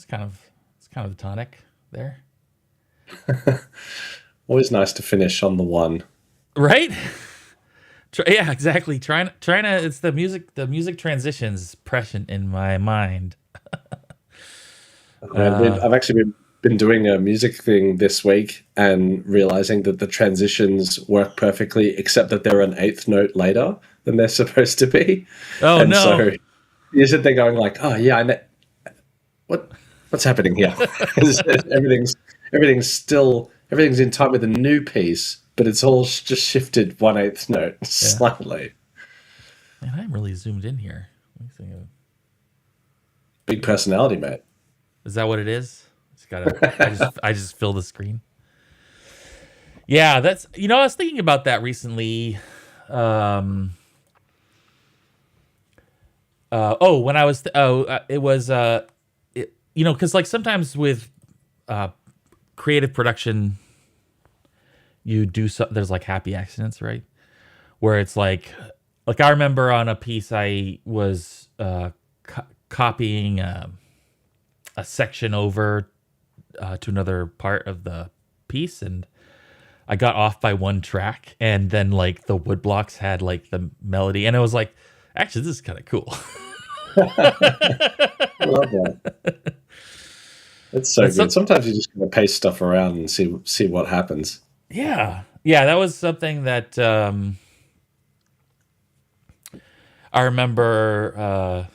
it's kind of the tonic there. Always nice to finish on the one. Right? Yeah, exactly. Trying to. It's the music. The music transitions present in my mind. Man, Uh, I've actually been doing a music thing this week and realizing that the transitions work perfectly, except that they're an eighth note later than they're supposed to be. oh And no. so you sit there going like, oh yeah, what what's happening here? everything's everything's in time with a new piece, but it's all just shifted one eighth note Yeah. slightly. Man, I'm really zoomed in here. Let me think of- Big personality, mate. Is that what it is? It's gotta. I just fill the screen. Yeah, that's. I was thinking about that recently. Um, when I was. It was. Because like sometimes with creative production, you do so. There's like happy accidents, right? Where it's like I remember on a piece I was copying a section over to another part of the piece, and I got off by one track, and then like the wood blocks had like the melody, and it was like, actually, this is kind of cool. I love that. It's so That's good. Sometimes you just gotta paste stuff around and see what happens. yeah, that was something that I remember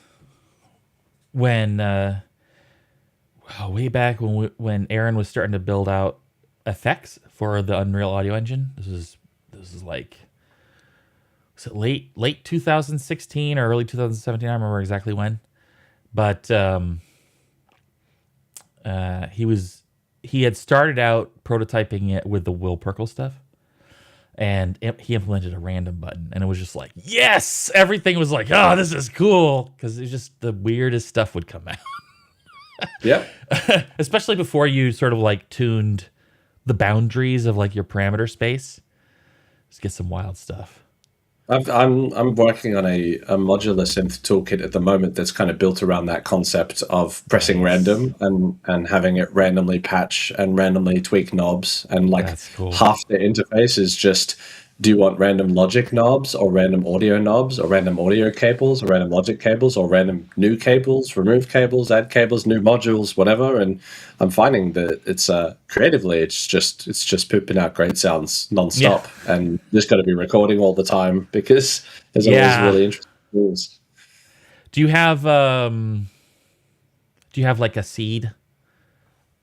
when way back when Aaron was starting to build out effects for the Unreal Audio Engine. This is like, was it late 2016 or early 2017? I don't remember exactly when, but he had started out prototyping it with the Will Perkle stuff, and he implemented a random button, and it was just like, yes, everything was like, oh, this is cool, because it's just the weirdest stuff would come out. Yep. Especially before you sort of like tuned the boundaries of like your parameter space. Just get some wild stuff. I'm working on a modular synth toolkit at the moment that's kind of built around that concept of pressing Nice. random and having it randomly patch and randomly tweak knobs, and like That's cool. half the interface is just, do you want random logic knobs or random audio knobs or random audio cables or random logic cables or random new cables, remove cables, add cables, new modules, whatever. And I'm finding that it's creatively it's just pooping out great sounds Yeah. nonstop, and just got to be recording all the time because there's always Yeah. really interesting tools. Do you have like a seed?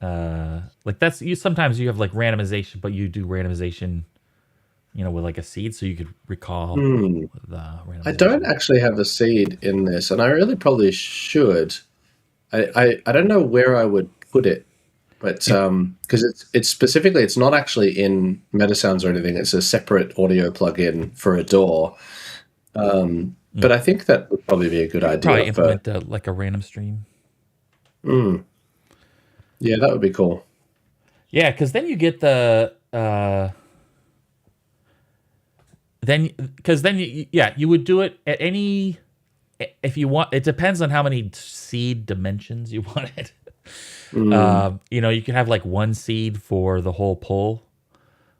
Like that's you sometimes you have like randomization, but you do randomization, with like a seed, so you could recall the I don't randomization. actually have a seed in this, and I really probably should. I don't know where I would put it, but because it's specifically, it's not actually in Metasounds or anything. It's a separate audio plugin for a DAW. But I think that would probably be a good You could probably idea for. implement like a random stream. Yeah, that would be cool. Yeah, because then you get the you would do it at any, if you want. It depends on how many seed dimensions you wanted. You can have like one seed for the whole pull.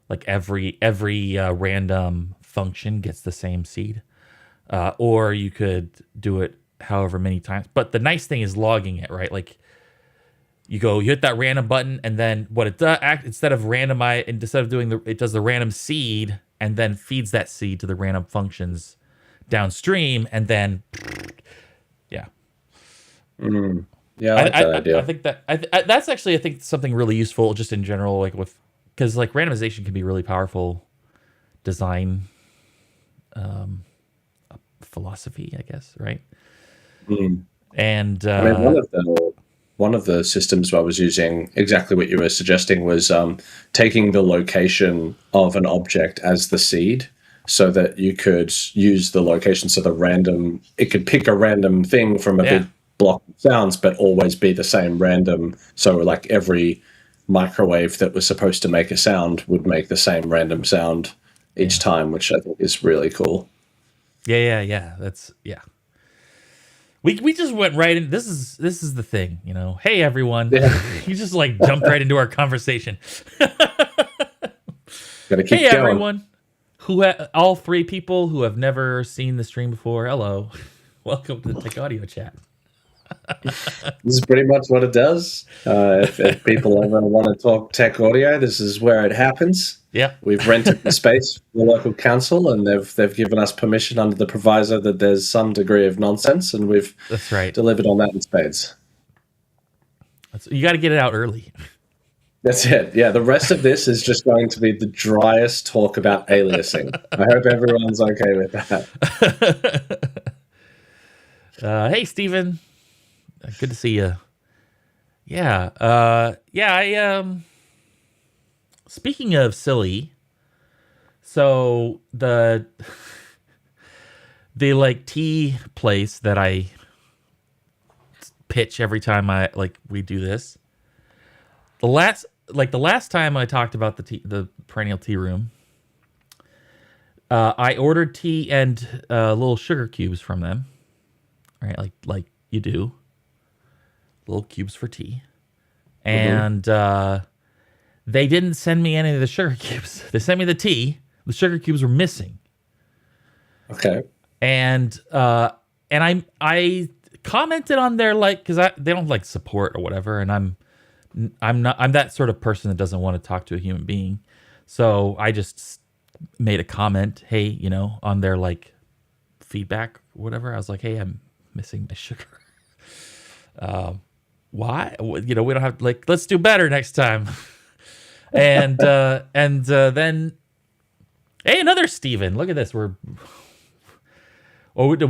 Like every random function gets the same seed, or you could do it however many times. But the nice thing is logging it, right? Like you hit that random button, and then what it does, instead of doing it does the random seed, and then feeds that seed to the random functions downstream, and then yeah. Yeah, I like that I idea. think that's actually, I think, something really useful just in general, like because like randomization can be really powerful design philosophy, I guess, right? And I mean, one of the systems I was using, exactly what you were suggesting, was taking the location of an object as the seed, so that you could use the location, so it could pick a random thing from a yeah, big block of sounds, but always be the same random. So like every microwave that was supposed to make a sound would make the same random sound each yeah, time, which I think is really cool. yeah. That's yeah. We just went right in. This is the thing, you know. Hey everyone, Yeah. you just like jumped right into our conversation. Gotta keep Hey going. everyone, all three people who have never seen the stream before. Hello, welcome to the Tech Audio Chat. This is pretty much what it does. If people ever want to talk tech audio, this is where it happens. Yeah, We've rented the space for the local council, and they've given us permission under the proviso that there's some degree of nonsense, and we've that's right. delivered on that in spades. You got to get it out early. That's it. Yeah, the rest of this is just going to be the driest talk about aliasing. I hope everyone's okay with that. Hey, Steven. Good to see you. Yeah. Speaking of silly, so the like tea place that I pitch every time we do this. The last time I talked about the perennial tea room, I ordered tea and little sugar cubes from them, right? Like you do, little cubes for tea, and they didn't send me any of the sugar cubes. They sent me the tea. The sugar cubes were missing. Okay, and I commented on their because they don't like support or whatever, and I'm that sort of person that doesn't want to talk to a human being. So I just made a comment, hey, you know, on their feedback or whatever. I was like, hey, I'm missing my sugar. Why? You know, we don't have let's do better next time. And then, hey, another Steven. Look at this. We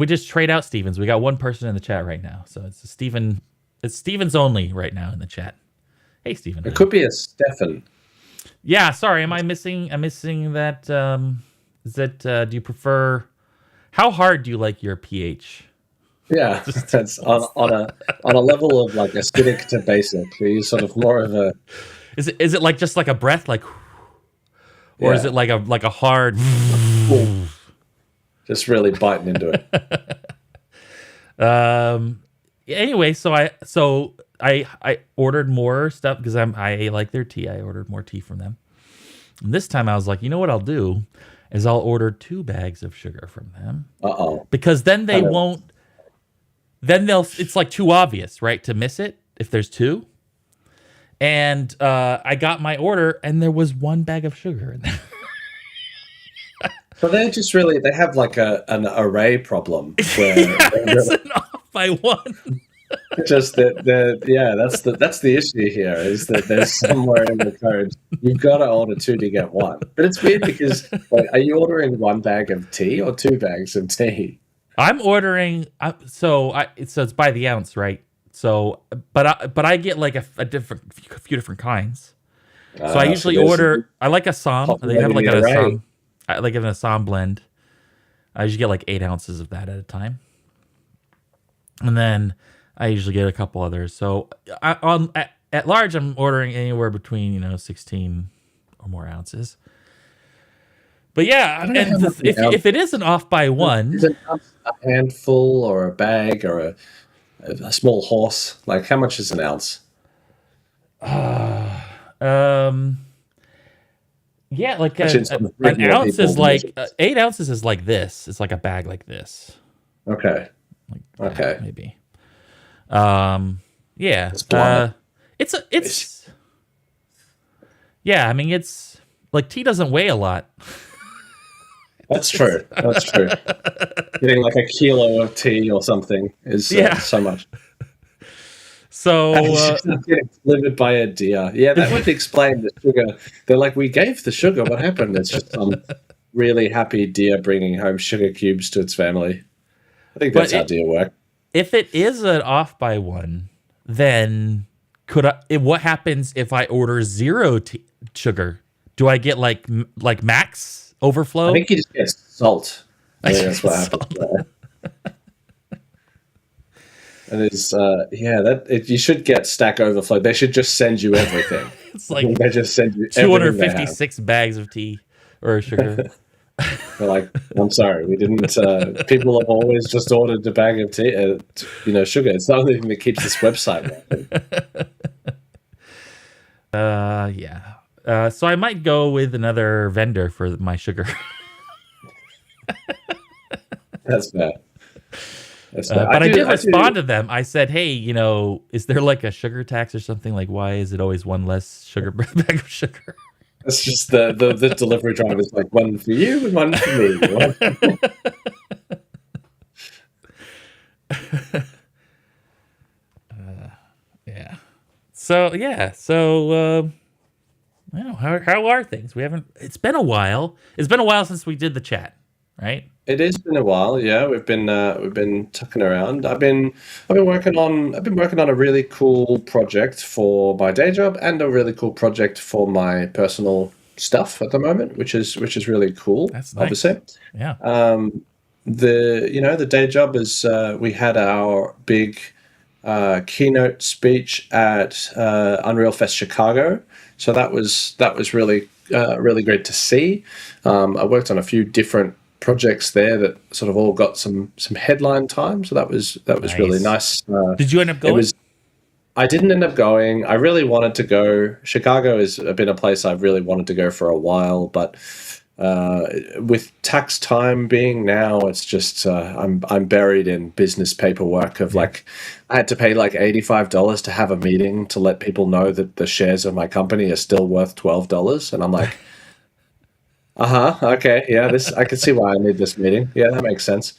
just trade out Stevens. We got one person in the chat right now. So it's Steven. It's Stevens only right now in the chat. Hey, Steven. It could be a Stefan. Yeah, sorry. I'm missing that. Is that, do you prefer, how hard do you like your pH? Yeah, that's on a level of acidic to basic. Are you sort of more of a... Is it just like a breath, or is it like a hard... Just really biting into it. Anyway, so I ordered more stuff because I like their tea. I ordered more tea from them. And this time I was like, you know what I'll do is I'll order 2 bags of sugar from them. Because then they won't. Then it's too obvious, right, to miss it if there's 2. And I got my order, and there was 1 bag of sugar in there. But they have an array problem where it's an off by 1. Just that that's the issue here, is that there's somewhere in the code you've got to order 2 to get 1. But it's weird because are you ordering 1 bag of tea or 2 bags of tea? I'm ordering so it's by the ounce, right? So but I get a few different kinds. So I usually order. I like Assam. They have an Assam. I like an Assam blend. I usually get 8 ounces of that at a time, and then I usually get a couple others. So at large, I'm ordering anywhere between 16 or more ounces. But yeah, and if it isn't off by 1, is it a handful or a bag or a small horse? How much is an ounce? Yeah, an ounce is 8 ounces is like this. It's like a bag like this. Okay. Maybe. Yeah. It's yeah. I mean, it's tea doesn't weigh a lot. That's true. Getting a kilo of tea or something is so much. So getting delivered by a deer. Yeah, that would explain the sugar. They're we gave the sugar. What happened? It's just some really happy deer bringing home sugar cubes to its family. I think that's how deer work. If it is an off by 1, then what happens if I order 0 sugar? Do I get max overflow? I think you just get salt. I think that's what happens there. And it's you should get stack overflow. They should just send you everything. It's they just send you 256 bags of tea or sugar. They're like, I'm sorry, we didn't. People have always just ordered a bag of tea, sugar. It's the only thing that keeps this website working. Yeah. So I might go with another vendor for my sugar. That's bad. But I did respond to them. I said, hey, is there like a sugar tax or something? Like, why is it always one less sugar bag of sugar? It's just the delivery driver is like, one for you and one for me. Yeah. So how are things? It's been a while. It's been a while since we did the chat, right? It has been a while, yeah. We've been tucking around. I've been working on a really cool project for my day job and a really cool project for my personal stuff at the moment, which is really cool. That's nice. Obviously. Yeah. The day job is we had our big keynote speech at Unreal Fest Chicago. So that was really really great to see. I worked on a few different projects there that sort of all got some headline time, so that was nice. Really nice. Did you end up going? I didn't end up going. I really wanted to go. Chicago has been a place I've really wanted to go for a while, but with tax time being now, it's just I'm buried in business paperwork of like I had to pay like $85 to have a meeting to let people know that the shares of my company are still worth $12, and I'm like, okay, yeah, I can see why I need this meeting. Yeah, that makes sense.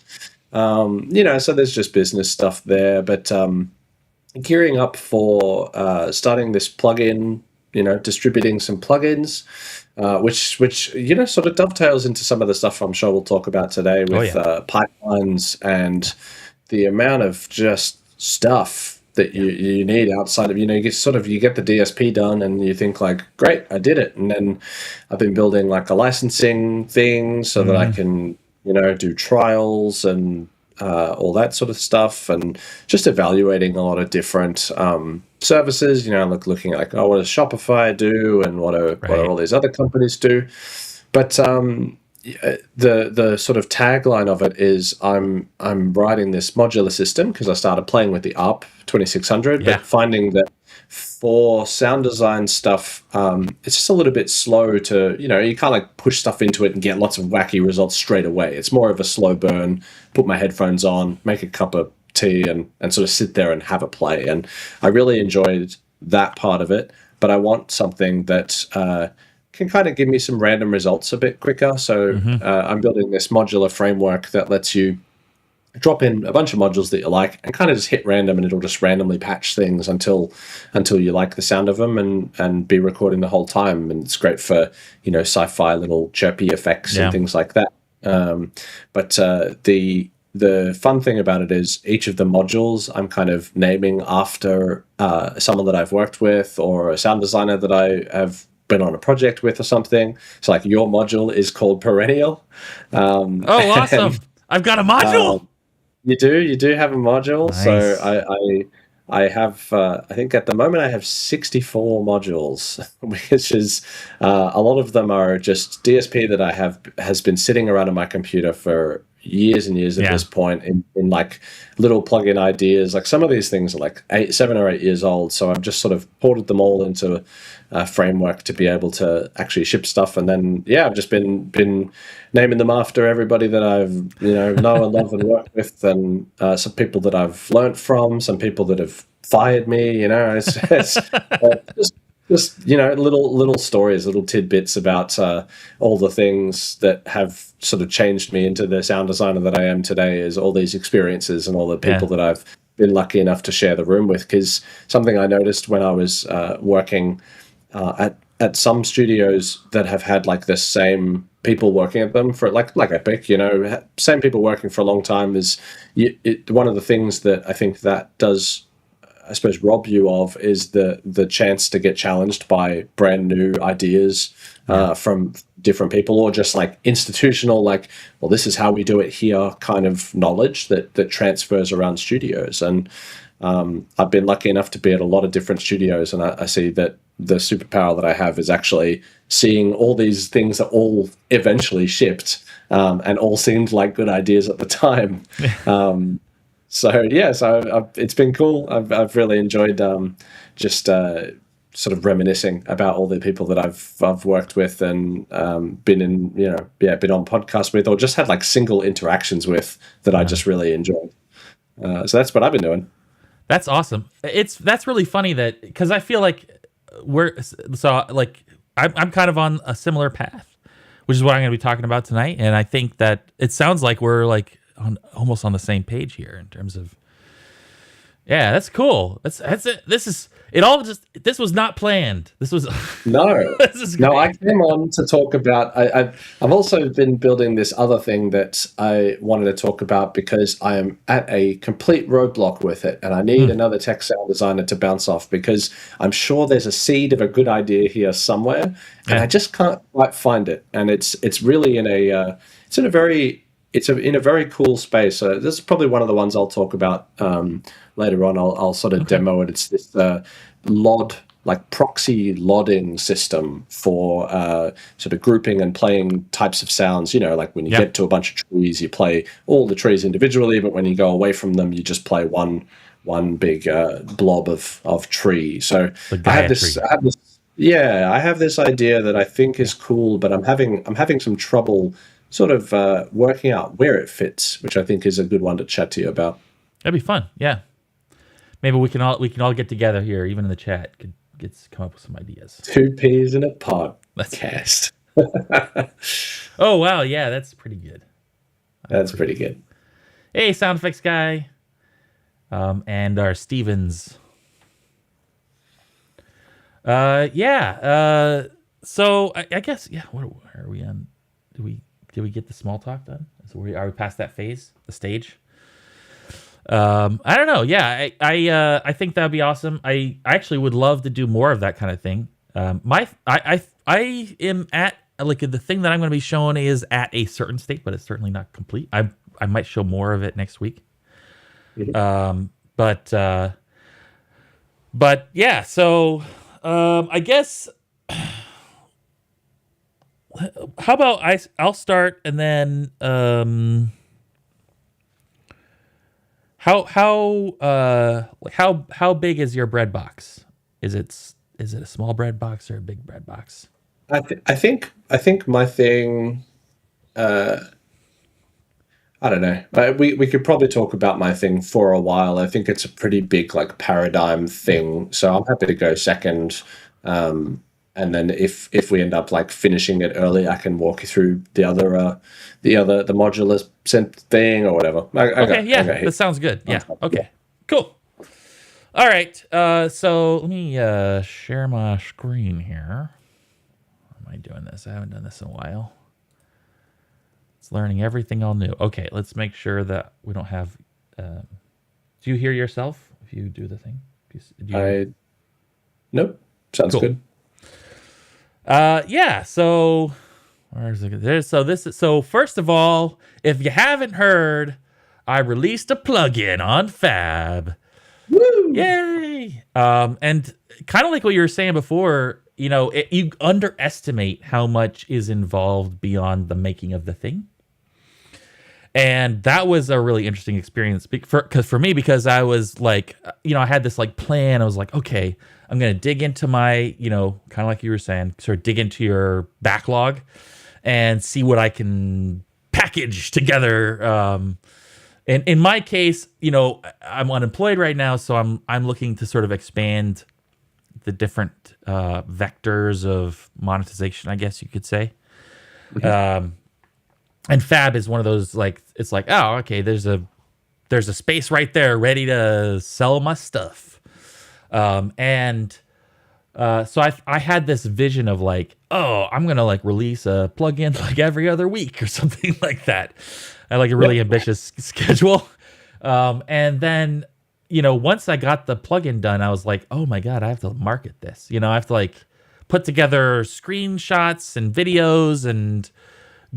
So there's just business stuff there, but gearing up for starting this plugin, distributing some plugins. Which sort of dovetails into some of the stuff I'm sure we'll talk about today with pipelines and the amount of just stuff that you need outside of, you get the DSP done and you think like, great, I did it. And then I've been building like a licensing thing so that I can, do trials and all that sort of stuff, and just evaluating a lot of different services, looking at like, what does Shopify do and what do all these other companies do. But the sort of tagline of it is I'm writing this modular system because I started playing with the ARP 2600, but finding that for sound design stuff, it's just a little bit slow to, you can't like push stuff into it and get lots of wacky results straight away. It's more of a slow burn, put my headphones on, make a cup of tea and sort of sit there and have a play. And I really enjoyed that part of it, but I want something that can kind of give me some random results a bit quicker. So I'm building this modular framework that lets you drop in a bunch of modules that you like and kind of just hit random, and it'll just randomly patch things until you like the sound of them and be recording the whole time. And it's great for, sci-fi little chirpy effects and things like that. But the fun thing about it is each of the modules I'm kind of naming after someone that I've worked with or a sound designer that I have been on a project with or something. So like your module is called Perennial. Awesome. I've got a module. You do have a module. Nice. So I have, I think at the moment I have 64 modules, which is a lot of them are just DSP that has been sitting around on my computer for years and years at this point in like little plugin ideas. Like some of these things are like 7 or 8 years old. So I've just sort of ported them all into a framework to be able to actually ship stuff. And then, I've just been naming them after everybody that I've, know and love and work with, and some people that I've learnt from, some people that have fired me, it's just little stories, little tidbits about all the things that have sort of changed me into the sound designer that I am today, is all these experiences and all the people that I've been lucky enough to share the room with. Because something I noticed when I was working at some studios that have had like the same people working at them for like Epic, same people working for a long time, is one of the things that I think that does, I suppose, rob you of is the chance to get challenged by brand new ideas from different people, or just like institutional, like, well, this is how we do it here kind of knowledge that transfers around studios. And I've been lucky enough to be at a lot of different studios, and I see that the superpower that I have is actually seeing all these things that all eventually shipped and all seemed like good ideas at the time. So it's been cool. I've really enjoyed just sort of reminiscing about all the people that I've worked with and been on podcasts with, or just had like single interactions with that I just really enjoyed. So that's what I've been doing. That's awesome. That's really funny because I feel like I'm kind of on a similar path, which is what I'm going to be talking about tonight. And I think that it sounds like we're like almost on the same page here in terms of, yeah, that's cool. That's it. This was not planned. This was no. This is great. No, I came on to talk about. I've also been building this other thing that I wanted to talk about because I am at a complete roadblock with it, and I need another tech sound designer to bounce off because I'm sure there's a seed of a good idea here somewhere, and I just can't quite find it. And it's really in a very cool space. So this is probably one of the ones I'll talk about later on. I'll sort of demo it. It's this proxy lodding system for sort of grouping and playing types of sounds. Like when you get to a bunch of trees, you play all the trees individually, but when you go away from them, you just play one big blob of tree. So I have this idea that I think is cool, but I'm having some trouble sort of working out where it fits, which I think is a good one to chat to you about. That'd be fun. Yeah. Maybe we can all get together here, even in the chat, come up with some ideas. 2 peas in a podcast. Oh wow, yeah, that's pretty good. That's pretty good. Hey, sound effects guy, and our Stevens. So I guess What are we on? Did we get the small talk done? Are we past that phase, the stage? I don't know. Yeah, I think that'd be awesome. I actually would love to do more of that kind of thing. I am at like the thing that I'm going to be showing is at a certain state, but it's certainly not complete. I might show more of it next week. But yeah. So I guess. How about I'll start and then how big is your bread box? Is it a small bread box or a big bread box? I think my thing. I don't know. We could probably talk about my thing for a while. I think it's a pretty big like paradigm thing, so I'm happy to go second. And then if we end up like finishing it early, I can walk you through the modular synth thing or whatever. That sounds good. Yeah. Okay. Cool. All right. So let me share my screen here. How am I doing this? I haven't done this in a while. It's learning everything all new. Okay. Let's make sure that we don't have. Do you hear yourself if you do the thing? Nope. Sounds cool. Good. So where's it? There. So first of all, if you haven't heard, I released a plugin on Fab. Woo! Yay! And kind of like what you were saying before, you underestimate how much is involved beyond the making of the thing. And that was a really interesting experience for me, because I was like, I had this like plan. I was like, okay, I'm going to dig into my, kind of like you were saying, sort of dig into your backlog and see what I can package together. And in my case, I'm unemployed right now, so I'm looking to sort of expand the different vectors of monetization, I guess you could say. And Fab is one of those, like, it's like, oh, okay, there's a space right there ready to sell my stuff. So I had this vision of like, oh, I'm going to like release a plugin like every other week or something like that. I had like a really ambitious schedule. And then, once I got the plugin done, I was like, oh my God, I have to market this. I have to like put together screenshots and videos and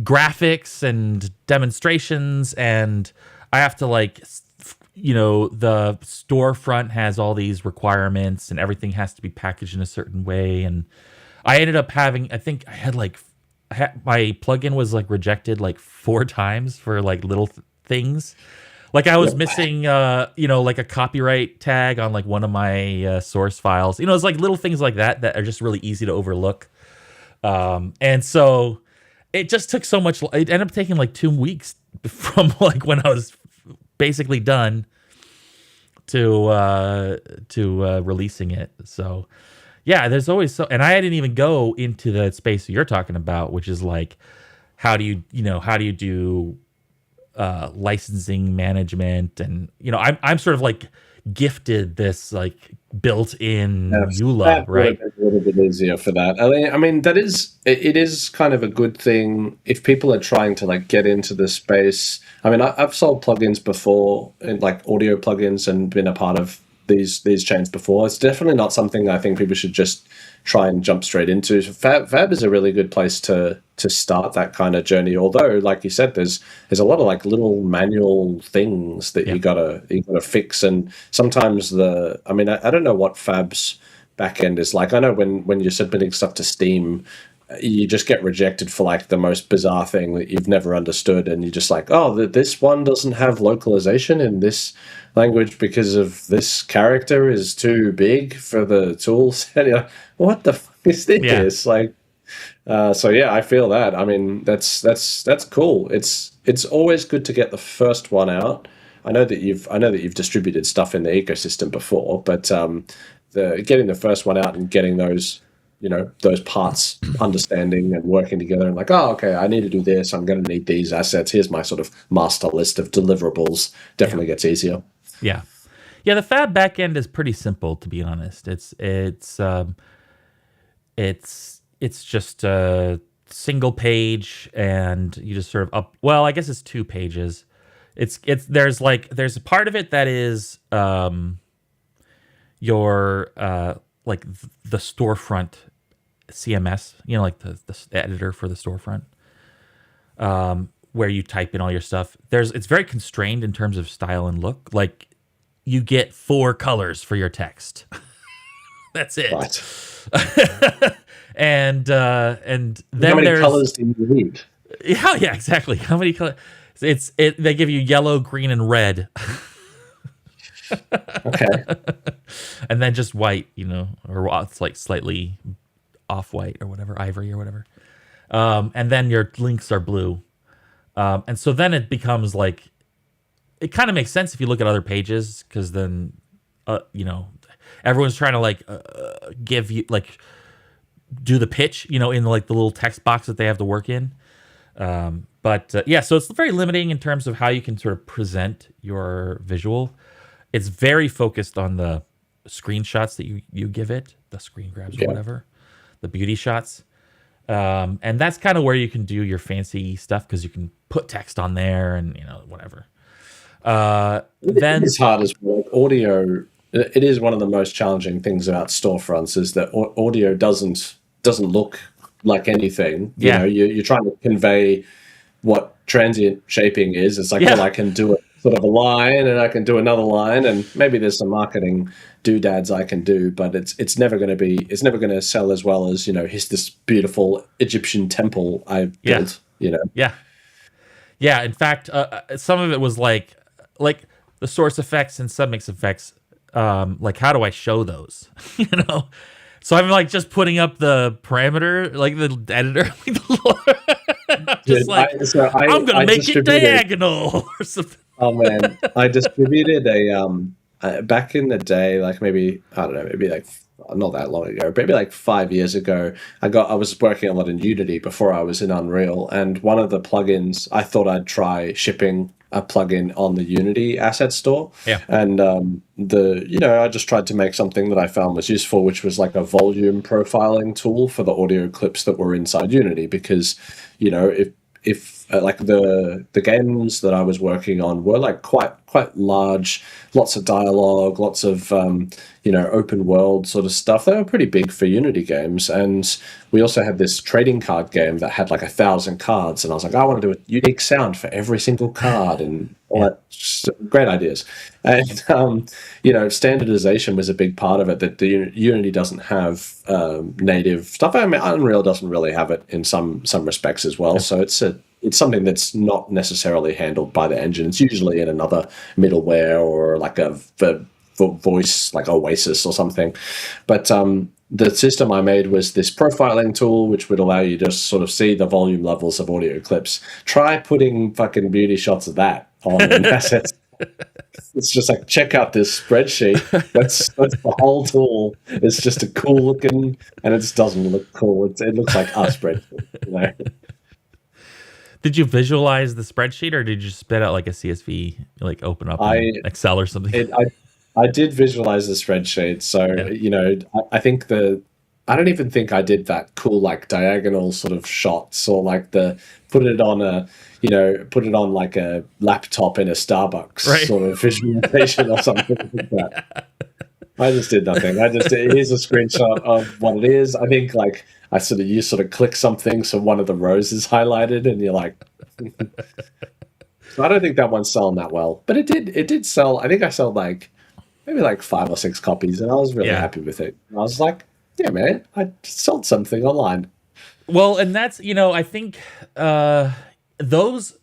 graphics and demonstrations, and I have to like, the storefront has all these requirements and everything has to be packaged in a certain way. And I ended up having, I think I had like my plugin was like rejected like 4 times for like little things. Like I was missing, like a copyright tag on like one of my source files. It's like little things like that are just really easy to overlook. And so it just took so much. It ended up taking like 2 weeks from like when I was basically done to releasing it. So yeah, there's always and I didn't even go into the space you're talking about, which is like, how do you do licensing management, and I'm sort of like gifted this like built-in EULA, right? A little bit easier for that. I mean that it is kind of a good thing if people are trying to like get into the space. I mean, I've sold plugins before, and like audio plugins, and been a part of these chains before. It's definitely not something I think people should just try and jump straight into. Fab is a really good place to start that kind of journey. Although, like you said, there's a lot of like little manual things that you gotta fix, and sometimes I don't know what Fab's backend is like. I know when you're submitting stuff to Steam, you just get rejected for like the most bizarre thing that you've never understood, and you're just like, oh, this one doesn't have localization in this language because of this character is too big for the tools. And you're like, what the fuck is this? Like, so yeah, I feel that. I mean, that's cool. It's always good to get the first one out. I know that you've distributed stuff in the ecosystem before, but getting the first one out and getting those parts understanding and working together, and like, oh, okay, I need to do this. I'm going to need these assets. Here's my sort of master list of deliverables. Definitely gets easier. Yeah. The Fab backend is pretty simple, to be honest. It's just a single page, and you just sort of I guess it's 2 pages. There's a part of it that is your like the storefront CMS, like the editor for the storefront, where you type in all your stuff. It's very constrained in terms of style and look. Like, you get 4 colors for your text. That's it. Right. and then how many colors do you need? Yeah, exactly. How many colors? They give you yellow, green, and red. Okay. And then just white, or it's like slightly off-white or whatever, ivory or whatever. And then your links are blue. And so then it becomes like, it kind of makes sense if you look at other pages, because then, everyone's trying to like give you like do the pitch, in like the little text box that they have to work in. So it's very limiting in terms of how you can sort of present your visual. It's very focused on the screenshots that you give it, the screen grabs or whatever, the beauty shots. And that's kind of where you can do your fancy stuff, because you can put text on there and, whatever. Then it's hard as well. Audio, it is one of the most challenging things about storefronts, is that audio doesn't look like anything. You're trying to convey what transient shaping is. It's like, well, I can do it sort of a line, and I can do another line, and maybe there's some marketing doodads I can do, but it's never going to sell as well as, here's this beautiful Egyptian temple I built. In fact, some of it was like the source effects and submix effects. Like, how do I show those? So I'm like just putting up the parameter, like the editor. I'm gonna make it diagonal or something. Oh man, I distributed back in the day, like maybe like not that long ago, maybe like 5 years ago. I was working a lot in Unity before I was in Unreal, and one of the plugins, I thought I'd try shipping a plugin on the Unity asset store. And I just tried to make something that I found was useful, which was like a volume profiling tool for the audio clips that were inside Unity, because if like the games that I was working on were like quite large, lots of dialogue, lots of open world sort of stuff. They were pretty big for Unity games, and we also had this trading card game that had like 1,000 cards, and I was like, I want to do a unique sound for every single card and all Yeah. that. Just great ideas, and standardization was a big part of it. That the Unity doesn't have native stuff. I mean, Unreal doesn't really have it in some respects as well. So it's something that's not necessarily handled by the engine. It's usually in another middleware or like a voice, like Oasis or something. But the system I made was this profiling tool, which would allow you to sort of see the volume levels of audio clips. Try putting fucking beauty shots of that on an asset. It's just like, check out this spreadsheet. That's the whole tool. It's just a cool looking, and it just doesn't look cool. It looks like a spreadsheet. Did you visualize the spreadsheet, or did you spit out like a CSV, like open up in Excel or something? I did visualize the spreadsheet. So, I think I don't even think I did that cool, like diagonal sort of shots or like put it on like a laptop in a Starbucks sort of visualization or something like that. I just did nothing. Here's a screenshot of what it is. I think like you sort of click something, so one of the rows is highlighted, and you're like, so I don't think that one's selling that well, but it did sell. I think I sold like maybe like 5 or 6 copies, and I was really happy with it. And I was like, yeah, man, I sold something online. Well, and that's, I think those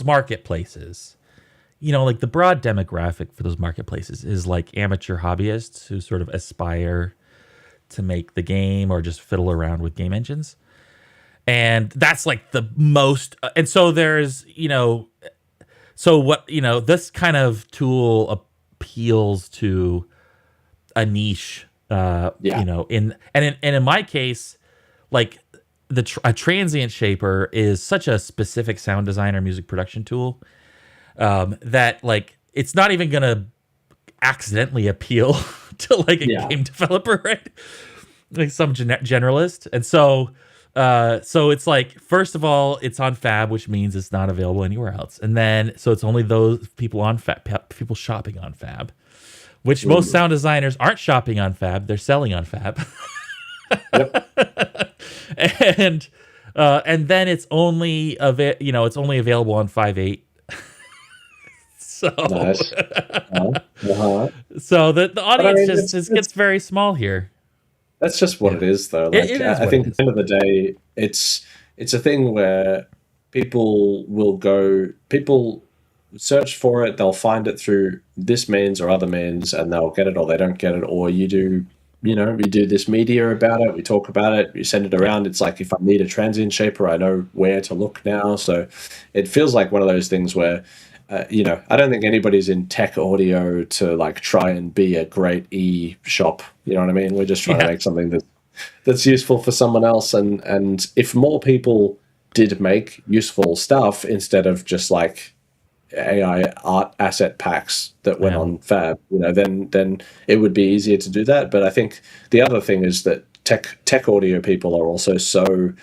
marketplaces, like the broad demographic for those marketplaces is like amateur hobbyists who sort of aspire to make the game or just fiddle around with game engines. And that's like the most, and so there's, so what, this kind of tool appeals to a niche, in my case, like a transient shaper is such a specific sound design or music production tool that like it's not even gonna accidentally appeal to like a game developer, right? Like some generalist. And so it's like, first of all, it's on Fab, which means it's not available anywhere else. And then so it's only those people on Fab, people shopping on Fab, which most sound designers aren't shopping on Fab, they're selling on Fab. Yep. And then it's only it's only available on 5.8. So nice. So the audience just gets very small here. That's just what it is, though. Like, I think at the end of the day, it's a thing where people search for it, they'll find it through this means or other means, and they'll get it or they don't get it, or you do this media about it, we talk about it, you send it around. It's like, if I need a transient shaper, I know where to look now. So it feels like one of those things where I don't think anybody's in tech audio to like try and be a great e-shop. You know what I mean? We're just trying to make something that's useful for someone else. And if more people did make useful stuff instead of just like AI art asset packs that went on Fab, then it would be easier to do that. But I think the other thing is that tech audio people are also so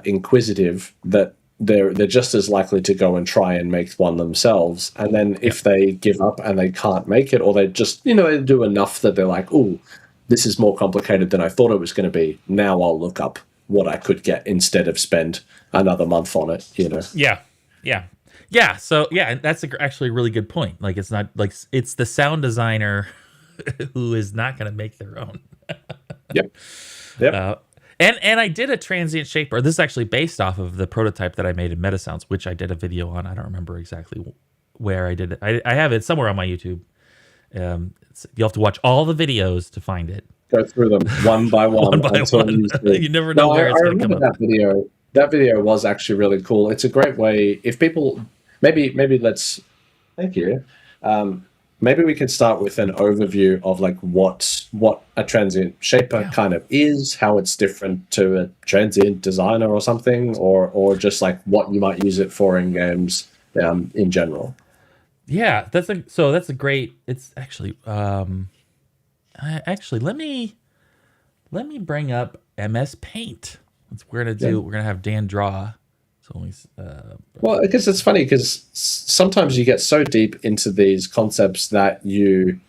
inquisitive that they're just as likely to go and try and make one themselves. And then if they give up and they can't make it, or they just, they do enough that they're like, oh, this is more complicated than I thought it was going to be. Now I'll look up what I could get instead of spend another month on it, Yeah. So that's actually a really good point. Like, it's not like it's the sound designer who is not going to make their own. Yep. And I did a transient shaper. This is actually based off of the prototype that I made in Metasounds, which I did a video on. I don't remember exactly where I did it. I have it somewhere on my YouTube. You'll have to watch all the videos to find it. Go through them one by one. You never know where it's going to come up. That video was actually really cool. It's a great way. If people, maybe let's, thank you. Maybe we could start with an overview of like what a transient shaper kind of is, how it's different to a transient designer or something, or just like what you might use it for in games in general. Yeah, that's a great. It's actually let me bring up MS Paint. We're gonna have Dan draw only. Well, I guess it's funny because sometimes you get so deep into these concepts that you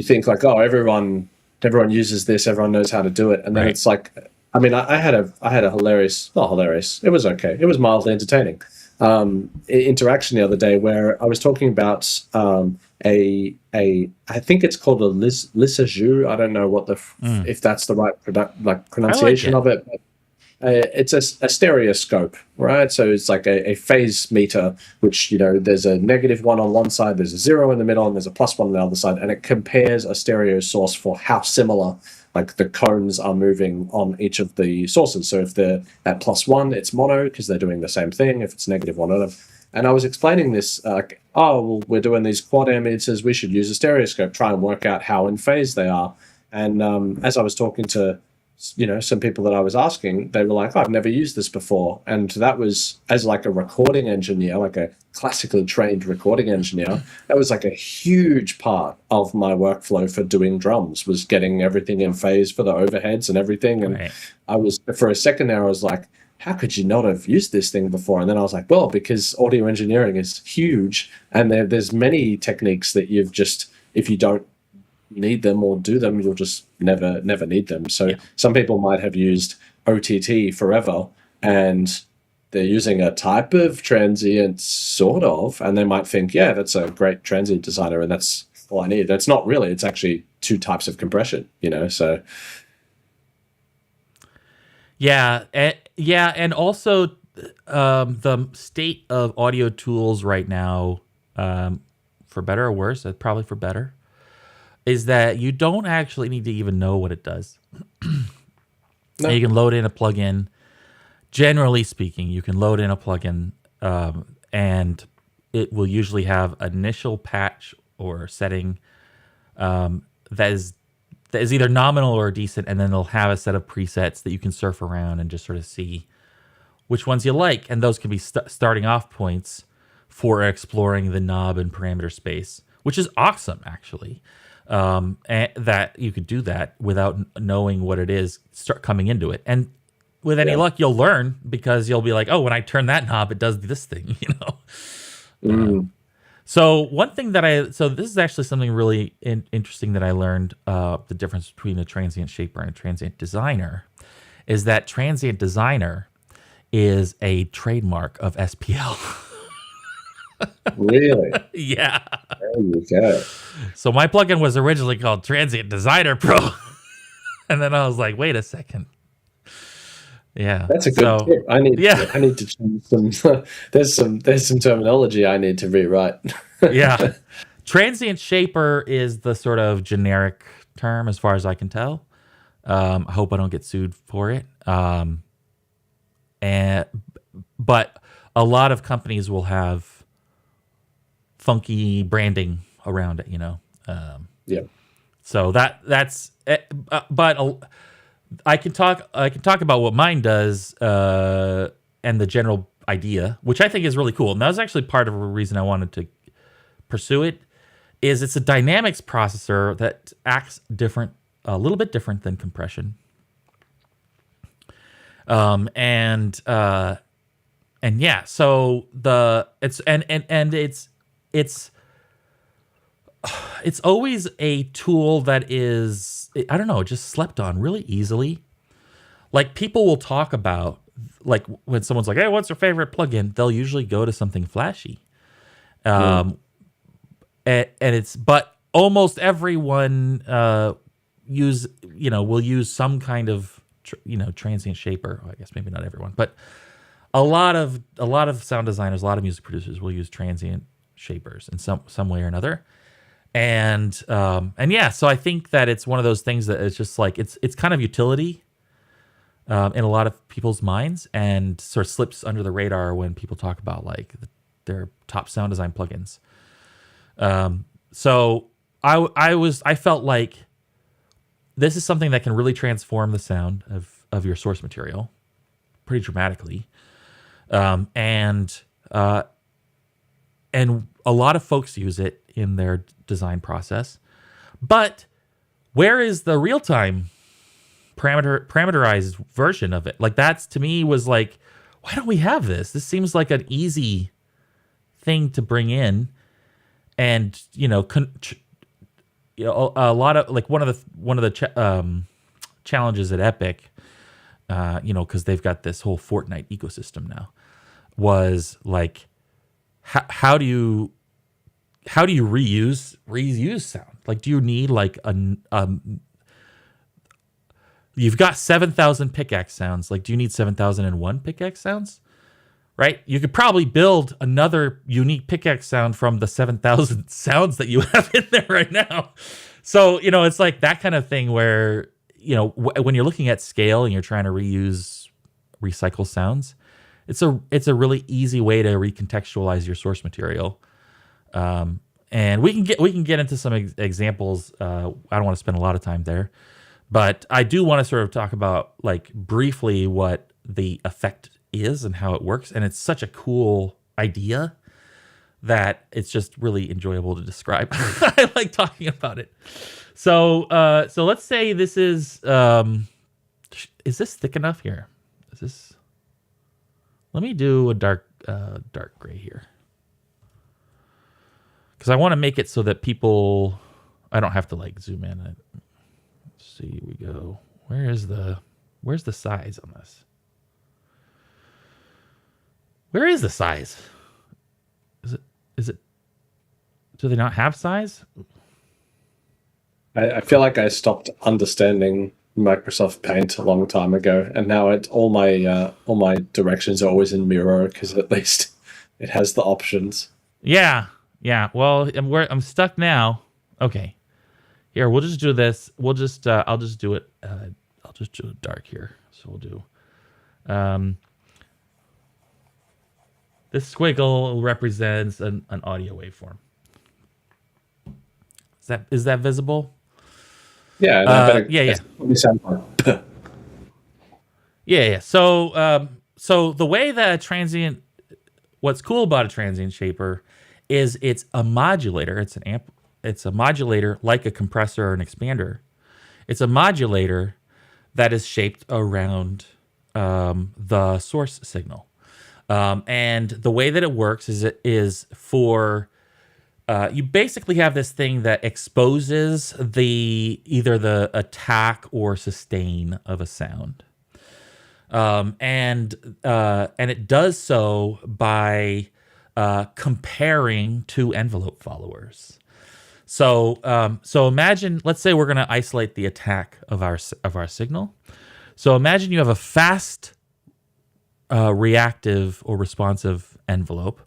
think like, oh, everyone uses this, everyone knows how to do it, and then it's like, I mean, I had a hilarious, not hilarious, it was okay, it was mildly entertaining interaction the other day where I was talking about I think it's called a lissajou. I don't know what if that's the right pronunciation of it. But it's a stereoscope, right? So it's like a phase meter, which, there's a -1 on one side, there's a 0 in the middle, and there's a +1 on the other side, and it compares a stereo source for how similar like the cones are moving on each of the sources. So if they're at +1, it's mono because they're doing the same thing. If it's -1, and I was explaining this, we're doing these quad ammeters, we should use a stereoscope, try and work out how in phase they are. And as I was talking to some people that I was asking, they were like, I've never used this before. And that was, as like a recording engineer, like a classically trained recording engineer, that was like a huge part of my workflow for doing drums, was getting everything in phase for the overheads and everything. And I was, for a second there, I was like, how could you not have used this thing before? And then I was like, well, because audio engineering is huge, and there's many techniques that you've just, if you don't need them or do them, you'll just never need them. So some people might have used OTT forever, and they're using a type of transient sort of, and they might think, yeah, that's a great transient designer, and that's all I need. That's not really. It's actually two types of compression, so. And also the state of audio tools right now, for better or worse, probably for better, is that you don't actually need to even know what it does. No. You can load in a plugin. Generally speaking, you can load in a plugin, and it will usually have initial patch or setting that is either nominal or decent, and then they'll have a set of presets that you can surf around and just sort of see which ones you like, and those can be starting off points for exploring the knob and parameter space, which is awesome, actually. And that you could do that without knowing what it is, start coming into it. And with any luck, you'll learn, because you'll be like, oh, when I turn that knob, it does this thing, So one thing so this is actually something really interesting that I learned, the difference between a transient shaper and a transient designer, is that transient designer is a trademark of SPL. Really? Yeah. There you go. So my plugin was originally called Transient Designer Pro. And then I was like, wait a second. Yeah. That's a good tip. I need to change some there's some terminology I need to rewrite. Yeah. Transient shaper is the sort of generic term as far as I can tell. I hope I don't get sued for it. But a lot of companies will have funky branding around it, So that's but I can talk about what mine does, and the general idea, which I think is really cool. And that was actually part of a reason I wanted to pursue it. Is it's a dynamics processor that acts a little bit different than compression. So it's always a tool that is, I don't know, just slept on really easily. Like, people will talk about, like, when someone's like, hey, what's your favorite plugin? They'll usually go to something flashy. But almost everyone will use some kind of, transient shaper. Well, I guess maybe not everyone, but a lot of sound designers, a lot of music producers will use transient shapers in some way or another. And so I think that it's one of those things that it's just like, it's kind of utility in a lot of people's minds, and sort of slips under the radar when people talk about like their top sound design plugins. So I felt like this is something that can really transform the sound of your source material pretty dramatically. And a lot of folks use it in their design process. But where is the real-time parameterized version of it? Like, that's, to me, was like, why don't we have this? This seems like an easy thing to bring in, and a lot of like one of the challenges at Epic, because they've got this whole Fortnite ecosystem now, was like, how do you reuse sound? Like, do you need like you've got 7,000 pickaxe sounds. Like, do you need 7,001 pickaxe sounds? Right? You could probably build another unique pickaxe sound from the 7,000 sounds that you have in there right now. So, it's like that kind of thing where, when you're looking at scale and you're trying to recycle sounds, it's a really easy way to recontextualize your source material. And we can get into some examples. I don't want to spend a lot of time there, but I do want to sort of talk about like briefly what the effect is and how it works. And it's such a cool idea that it's just really enjoyable to describe. I like talking about it. So let's say this is this thick enough here? Let me do a dark gray here, because I want to make it so that I don't have to like zoom in. Let's see, we go. Where's the size on this? Where is the size? Is it? Do they not have size? I feel like I stopped understanding Microsoft Paint a long time ago, and now all my directions are always in Miro, because at least it has the options. Yeah. Well, I'm stuck now. Okay, here, we'll just do this. I'll just do it. I'll just do it dark here. So we'll do. This squiggle represents an audio waveform. Is that visible? Yeah. Yeah. Yeah. So the way that transient, what's cool about a transient shaper is it's a modulator. It's an amp. It's a modulator like a compressor or an expander. It's a modulator that is shaped around the source signal. And the way that it works is for you basically have this thing that exposes either the attack or sustain of a sound, and it does so by comparing two envelope followers. So imagine, let's say we're going to isolate the attack of our signal. So imagine you have a fast reactive or responsive envelope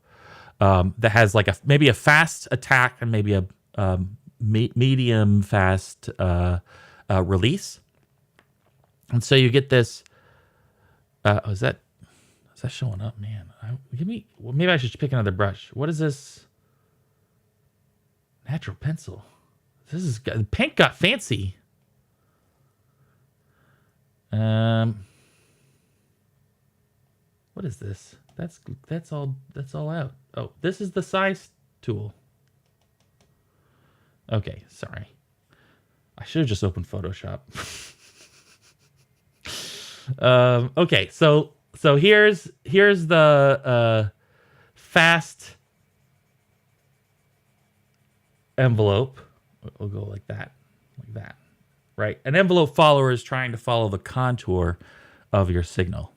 that has like maybe a fast attack and maybe a medium fast release. And so you get this. Is that showing up, man? Maybe I should pick another brush. What is this? Natural pencil. The paint got fancy. What is this? That's all out. Oh, this is the size tool. Okay, sorry. I should have just opened Photoshop. Okay, so here's the fast envelope. We'll go like that, right? An envelope follower is trying to follow the contour of your signal.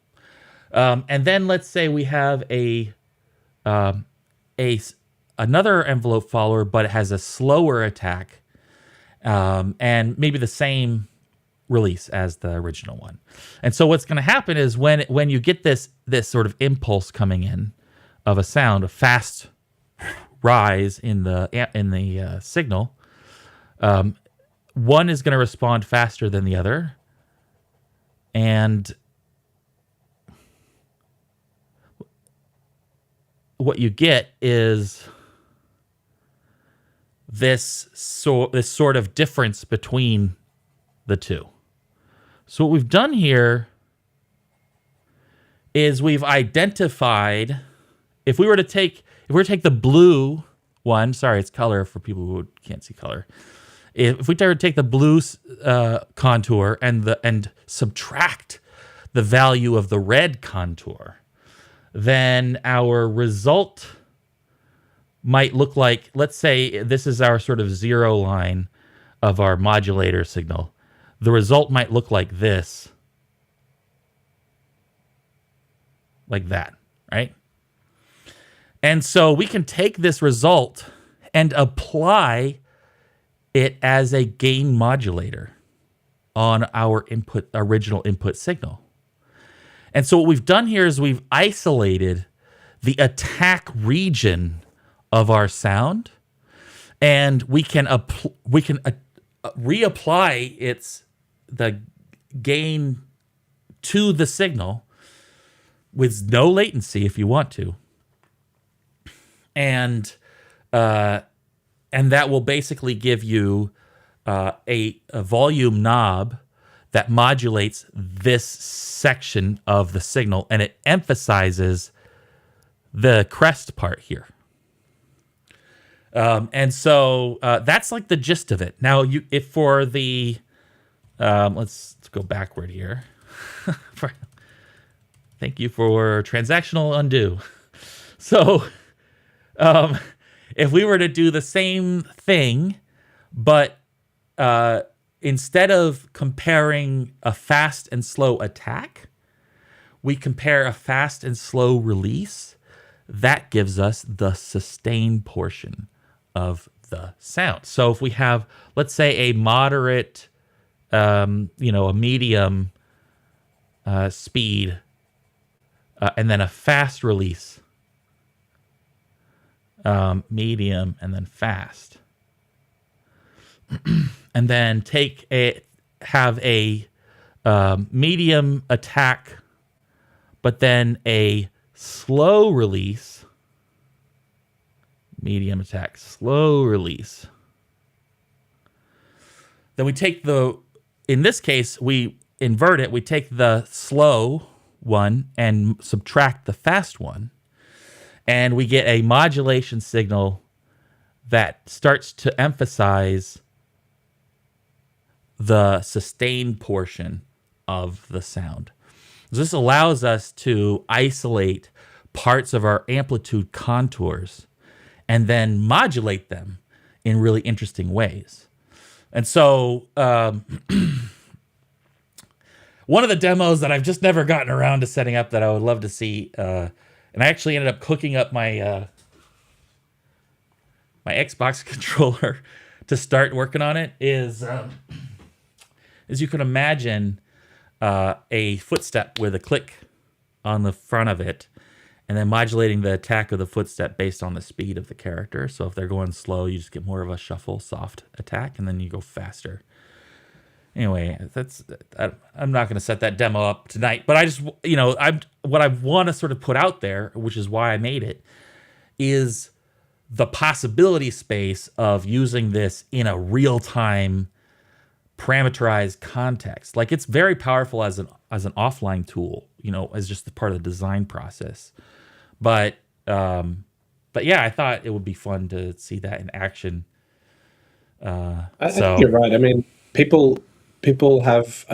And then let's say we have another envelope follower, but it has a slower attack, and maybe the same release as the original one. And so what's going to happen is when you get this sort of impulse coming in of a sound, a fast rise in the signal, one is going to respond faster than the other, and what you get is this sort of difference between the two. So what we've done here is we've identified, if we were to take the blue one, sorry, it's color for people who can't see color. If we were to take the blue contour and subtract the value of the red contour, then our result might look like, let's say this is our sort of zero line of our modulator signal. The result might look like this. Like that, right? And so we can take this result and apply it as a gain modulator on our original input signal. And so what we've done here is we've isolated the attack region of our sound, and we can reapply the gain to the signal with no latency if you want to, and that will basically give you a volume knob that modulates this section of the signal, and it emphasizes the crest part here. And so that's like the gist of it. Now, if for the let's go backward here. Thank you for transactional undo. So if we were to do the same thing, but instead of comparing a fast and slow attack, we compare a fast and slow release, that gives us the sustain portion of the sound. So if we have, let's say, a moderate, a medium speed, and then a fast release, medium, and then fast, and then have a medium attack, but then a slow release, medium attack, slow release. Then we take in this case, we invert it. We take the slow one and subtract the fast one, and we get a modulation signal that starts to emphasize the sustained portion of the sound. This allows us to isolate parts of our amplitude contours and then modulate them in really interesting ways. And so one of the demos that I've just never gotten around to setting up that I would love to see, and I actually ended up cooking up my my Xbox controller to start working on it, is you can imagine a footstep with a click on the front of it, and then modulating the attack of the footstep based on the speed of the character. So if they're going slow, you just get more of a shuffle, soft attack, and then you go faster. Anyway, I'm not going to set that demo up tonight, but I just, what I want to sort of put out there, which is why I made it, is the possibility space of using this in a real-time parameterized context. Like, it's very powerful as an offline tool, as just the part of the design process. But yeah, I thought it would be fun to see that in action. I think you're right. I mean, people have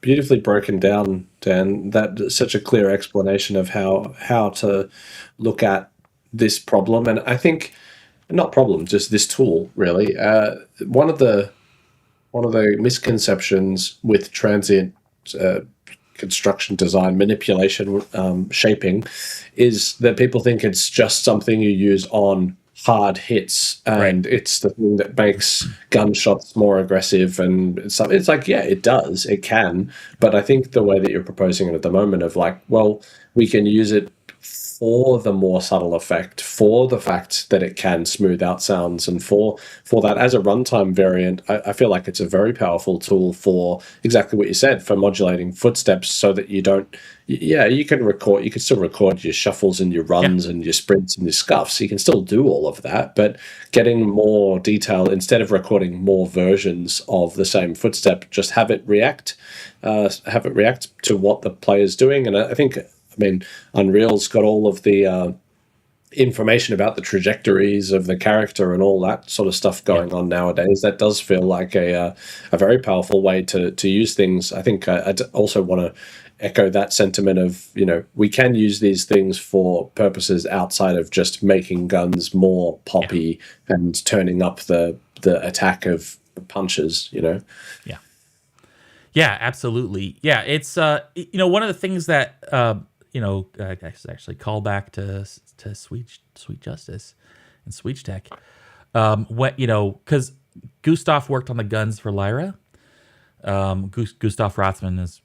beautifully broken down, Dan, that such a clear explanation of how to look at this problem. And I think, not problem, just this tool, really. One of the misconceptions with transient construction, design, manipulation, shaping, is that people think it's just something you use on hard hits, and it's the thing that makes gunshots more aggressive. And it's like, yeah, it does, it can, but I think the way that you're proposing it at the moment of we can use it for the more subtle effect, for the fact that it can smooth out sounds, and for that as a runtime variant, I feel like it's a very powerful tool for exactly what you said, for modulating footsteps, so that you don't, you can still record your shuffles and your runs and your sprints and your scuffs. You can still do all of that, but getting more detail, instead of recording more versions of the same footstep, just have it react to what the player's doing. And I think, Unreal's got all of the information about the trajectories of the character and all that sort of stuff going on nowadays. That does feel like a very powerful way to use things. I think I also want to echo that sentiment of, we can use these things for purposes outside of just making guns more poppy and turning up the attack of punches, Yeah. Yeah, absolutely. Yeah, it's one of the things that I guess actually call back to Sweet Justice and Sweet Tech. What because Gustav worked on the guns for Lyra. Gustav Rothman is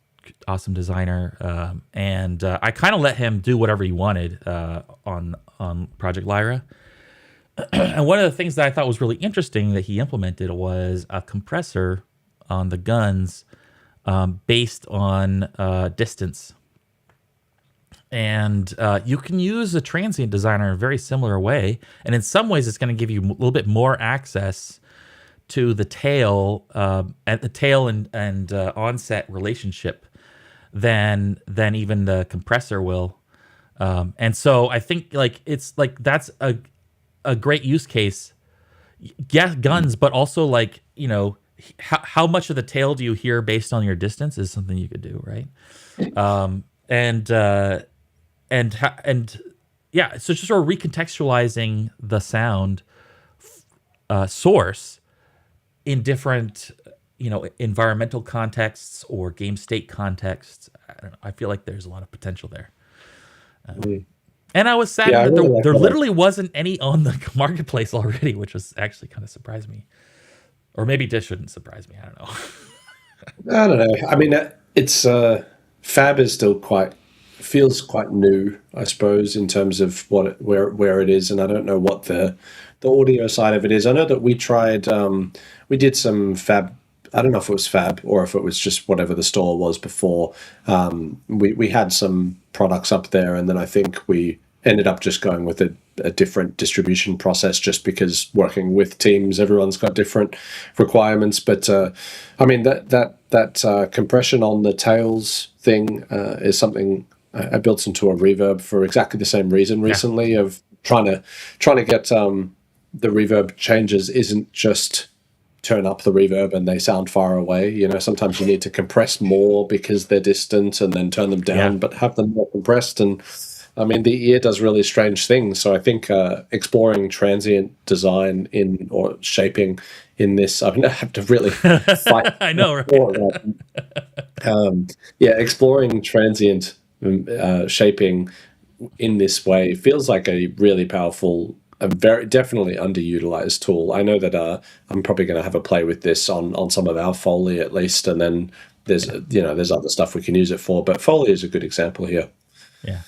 awesome designer, and I kind of let him do whatever he wanted on Project Lyra. And one of the things that I thought was really interesting that he implemented was a compressor on the guns based on distance. And you can use a transient designer in a very similar way. And in some ways, it's going to give you a little bit more access to the tail at the tail and onset relationship than even the compressor will. And so I think it's that's a great use case. Yeah, guns, but also how much of the tail do you hear based on your distance is something you could do, right? And yeah, so just sort of recontextualizing the sound source in different, environmental contexts or game state contexts. I don't know. I feel like there's a lot of potential there. And I was sad that there literally wasn't any on the marketplace already, which was actually kind of surprised me. Or maybe this shouldn't surprise me. I don't know. I don't know. I mean, it's Fab is still feels quite new, I suppose, in terms of where it is, and I don't know what the audio side of it is. I know that we tried, we did some Fab. I don't know if it was Fab or if it was just whatever the store was before. We had some products up there, and then I think we ended up just going with a different distribution process, just because working with teams, everyone's got different requirements. But I mean, that compression on the tails thing is something I built into a reverb for exactly the same reason recently, of trying to get the reverb changes isn't just turn up the reverb and they sound far away. Sometimes you need to compress more because they're distant, and then turn them down, but have them more compressed. And I mean, the ear does really strange things. So I think exploring transient design or shaping in this, I mean, I have to really fight. I know, right? Exploring transient shaping in this way feels like a really powerful, a very definitely underutilized tool. I know that I'm probably going to have a play with this on some of our Foley at least, and then there's other stuff we can use it for. But Foley is a good example here. Yeah.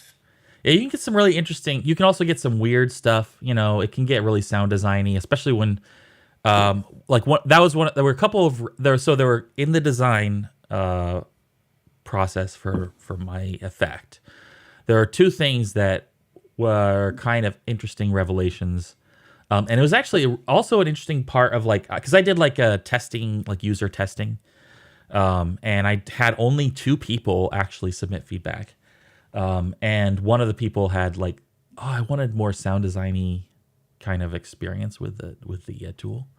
Yeah, you can get some really interesting. You can also get some weird stuff. It can get really sound designy, especially when, there were a couple of there. So there were in the design process for my effect. There are two things that were kind of interesting revelations, and it was actually also an interesting part of because I did a testing, user testing, and I had only 2 people actually submit feedback. And one of the people had I wanted more sound designy kind of experience with the tool.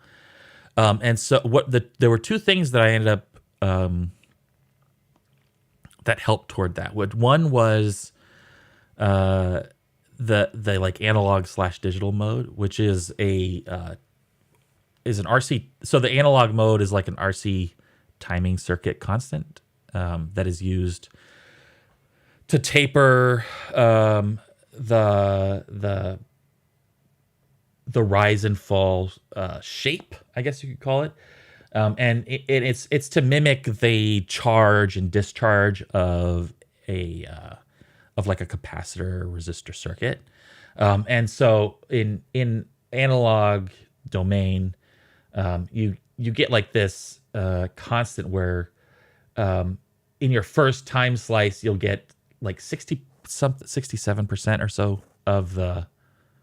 And so there were 2 things that I ended up that helped toward that. One was the analog/digital mode, which is an RC. So the analog mode is like an RC timing circuit constant that is used to taper the rise and fall shape, I guess you could call it, and it's to mimic the charge and discharge of a capacitor or resistor circuit, and so in analog domain, you get this constant where in your first time slice you'll get 67% or so of the,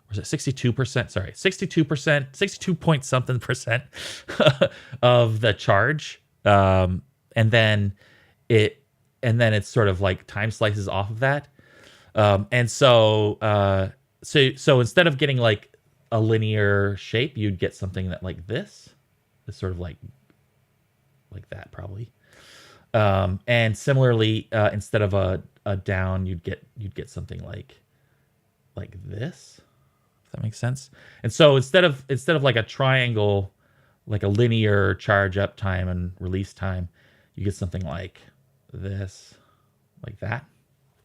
was it 62%? Sorry, 62%, 62 point something percent of the charge. And then it's sort of time slices off of that. And so so instead of getting like a linear shape, you'd get something that like this. It's sort of like that probably. And similarly, instead of a down, you'd get something like this. If that makes sense. And so instead of like a triangle, like a linear charge up time and release time, you get something like this, like that.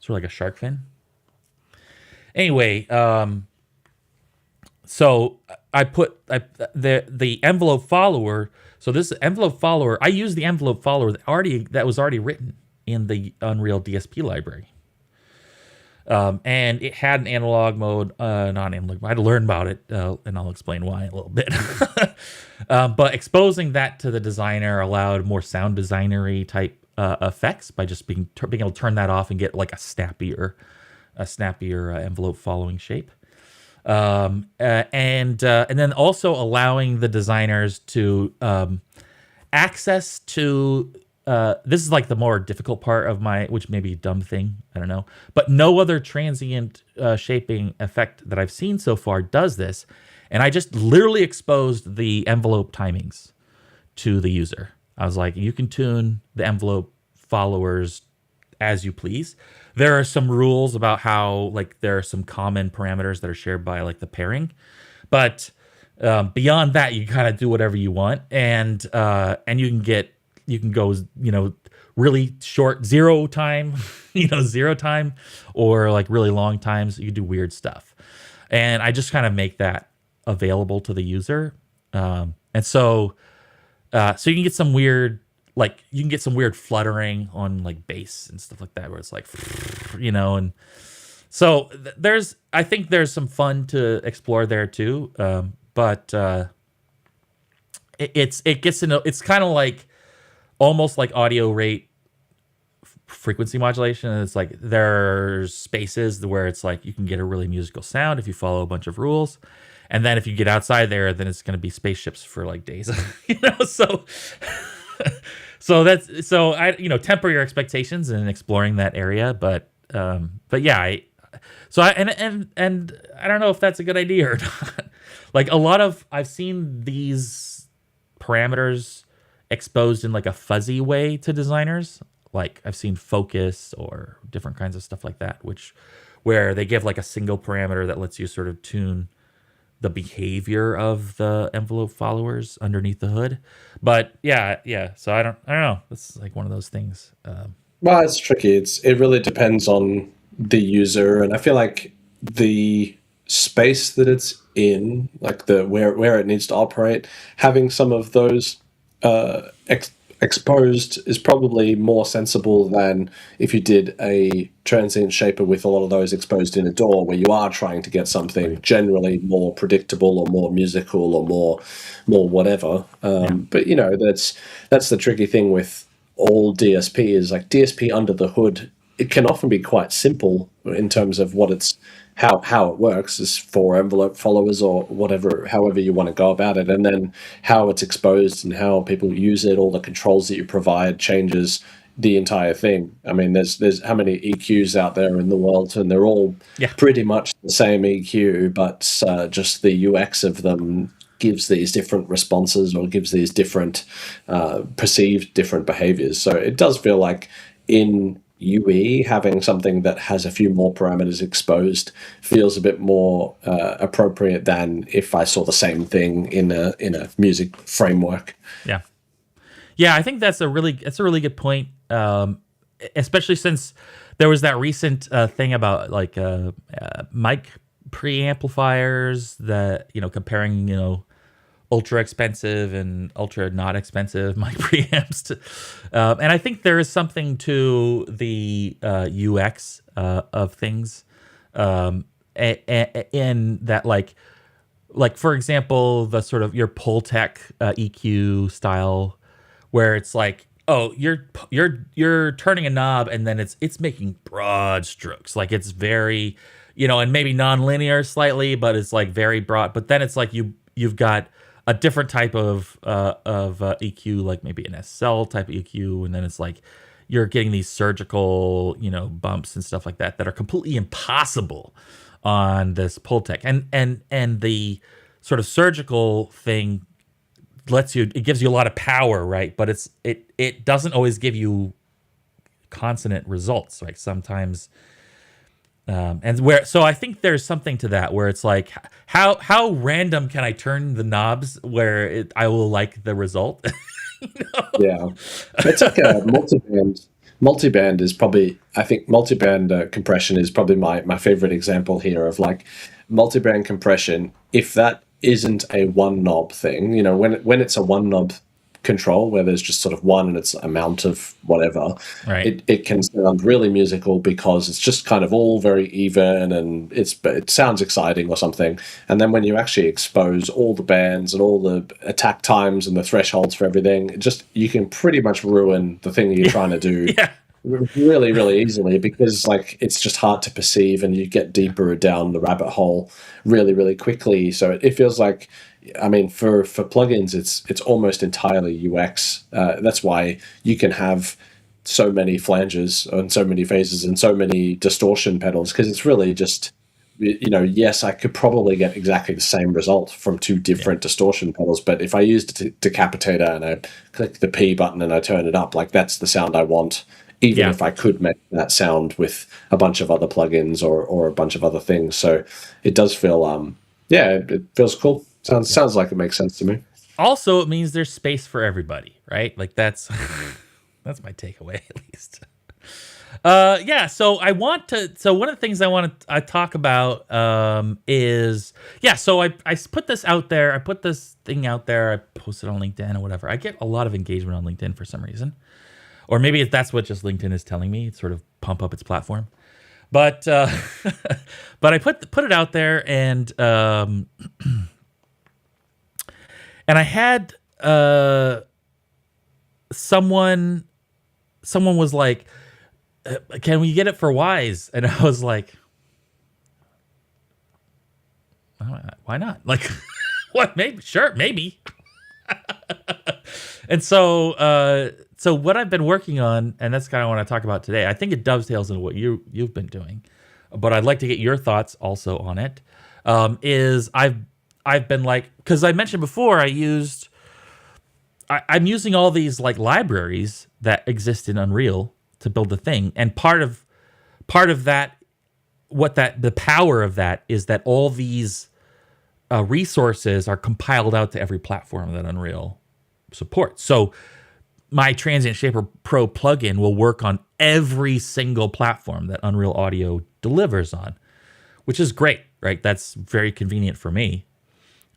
Sort of like a shark fin. Anyway, so I put the envelope follower. So this envelope follower, I used the envelope follower that was already written in the Unreal DSP library. And it had an analog mode, not analog. I had to learn about it, and I'll explain why in a little bit. But exposing that to the designer allowed more sound designery type effects by just being able to turn that off and get like a snappier envelope following shape. And then also allowing the designers to access to this is like the more difficult part of which may be a dumb thing, I don't know, but no other transient shaping effect that I've seen so far does this. And I just literally exposed the envelope timings to the user. I was like, you can tune the envelope followers as you please. There are some rules about how, like, there are some common parameters that are shared by like the pairing, but beyond that, you kind of do whatever you want, and you can go, really short zero time, zero time, or like really long times. You can do weird stuff, and I just kind of make that available to the user, and so you can get some weird. Like you can get some weird fluttering on like bass and stuff like that, where it's like, and so I think there's some fun to explore there too. But it gets into, it's kind of like almost like audio rate frequency modulation. And it's like there's spaces where it's like you can get a really musical sound if you follow a bunch of rules. And then if you get outside there, then it's going to be spaceships for like days, so. So I temper your expectations in exploring that area, but yeah, I don't know if that's a good idea or not. Like I've seen these parameters exposed in like a fuzzy way to designers. Like I've seen focus or different kinds of stuff like that, where they give like a single parameter that lets you sort of tune the behavior of the envelope followers underneath the hood. But yeah. So I don't know. It's like one of those things. Well, it's tricky. It really depends on the user, and I feel like the space that it's in, like where it needs to operate, having some of those exposed is probably more sensible than if you did a transient shaper with a lot of those exposed in a door, where you are trying to get something generally more predictable or more musical or more whatever. But that's the tricky thing with all DSP is like DSP under the hood. It can often be quite simple in terms of what it's how it works is for envelope followers or whatever, however you want to go about it, and then how it's exposed and how people use it, all the controls that you provide changes the entire thing. I mean, there's how many EQs out there in the world, and they're all pretty much the same EQ, but just the UX of them gives these different responses or gives these different perceived different behaviors. So it does feel like in UE, having something that has a few more parameters exposed feels a bit more appropriate than if I saw the same thing in a music framework. Yeah, I think that's a really good point, especially since there was that recent thing about like mic preamplifiers that comparing ultra expensive and ultra not expensive mic preamps to, and I think there is something to the UX of things, in that like for example the sort of your Pultec EQ style, where it's like, oh, you're turning a knob and then it's making broad strokes, like it's very and maybe non-linear slightly, but it's like very broad, but then it's like you've got a different type of EQ, like maybe an SL type of EQ, and then it's like you're getting these surgical, bumps and stuff like that are completely impossible on this Pultec, and the sort of surgical thing gives you a lot of power, right? But it doesn't always give you consonant results, right? Sometimes, so I think there's something to that where it's like, how random can I turn the knobs where I will like the result? Yeah, it's like a multiband. Multiband is probably, I think, multiband compression is probably my favorite example here of like multiband compression. If that isn't a one knob thing, when it's a one knob control where there's just sort of one and its amount of whatever, Right. it can sound really musical because it's just kind of all very even and it sounds exciting or something. And then when you actually expose all the bands and all the attack times and the thresholds for everything, you can pretty much ruin the thing you're trying to do. Yeah. Really, really easily, because like it's just hard to perceive and you get deeper down the rabbit hole really, really quickly. So it feels like, I mean, for plugins, it's almost entirely UX. That's why you can have so many flanges and so many phases and so many distortion pedals, because it's really just, yes, I could probably get exactly the same result from two different distortion pedals, but if I used a decapitator and I click the P button and I turn it up, like that's the sound I want, even if I could make that sound with a bunch of other plugins or a bunch of other things. So it does feel, it feels cool. Sounds like it makes sense to me. Also, it means there's space for everybody, right? Like that's that's my takeaway at least. So I want to. So one of the things I want to talk about is So I put this out there. I put this thing out there. I posted on LinkedIn or whatever. I get a lot of engagement on LinkedIn for some reason, or maybe that's what just LinkedIn is telling me. It's sort of pump up its platform. But but I put it out there, and I had someone was like, can we get it for Wwise? And I was like, why not? Like, what? Maybe, sure, maybe. And so what I've been working on, and that's kind of what I talk about today. I think it dovetails into what you've been doing, but I'd like to get your thoughts also on it. Is I've been like, because I mentioned before, I'm using all these like libraries that exist in Unreal to build the thing, and part of that, the power of that is that all these resources are compiled out to every platform that Unreal supports. So my Transient Shaper Pro plugin will work on every single platform that Unreal Audio delivers on, which is great, right? That's very convenient for me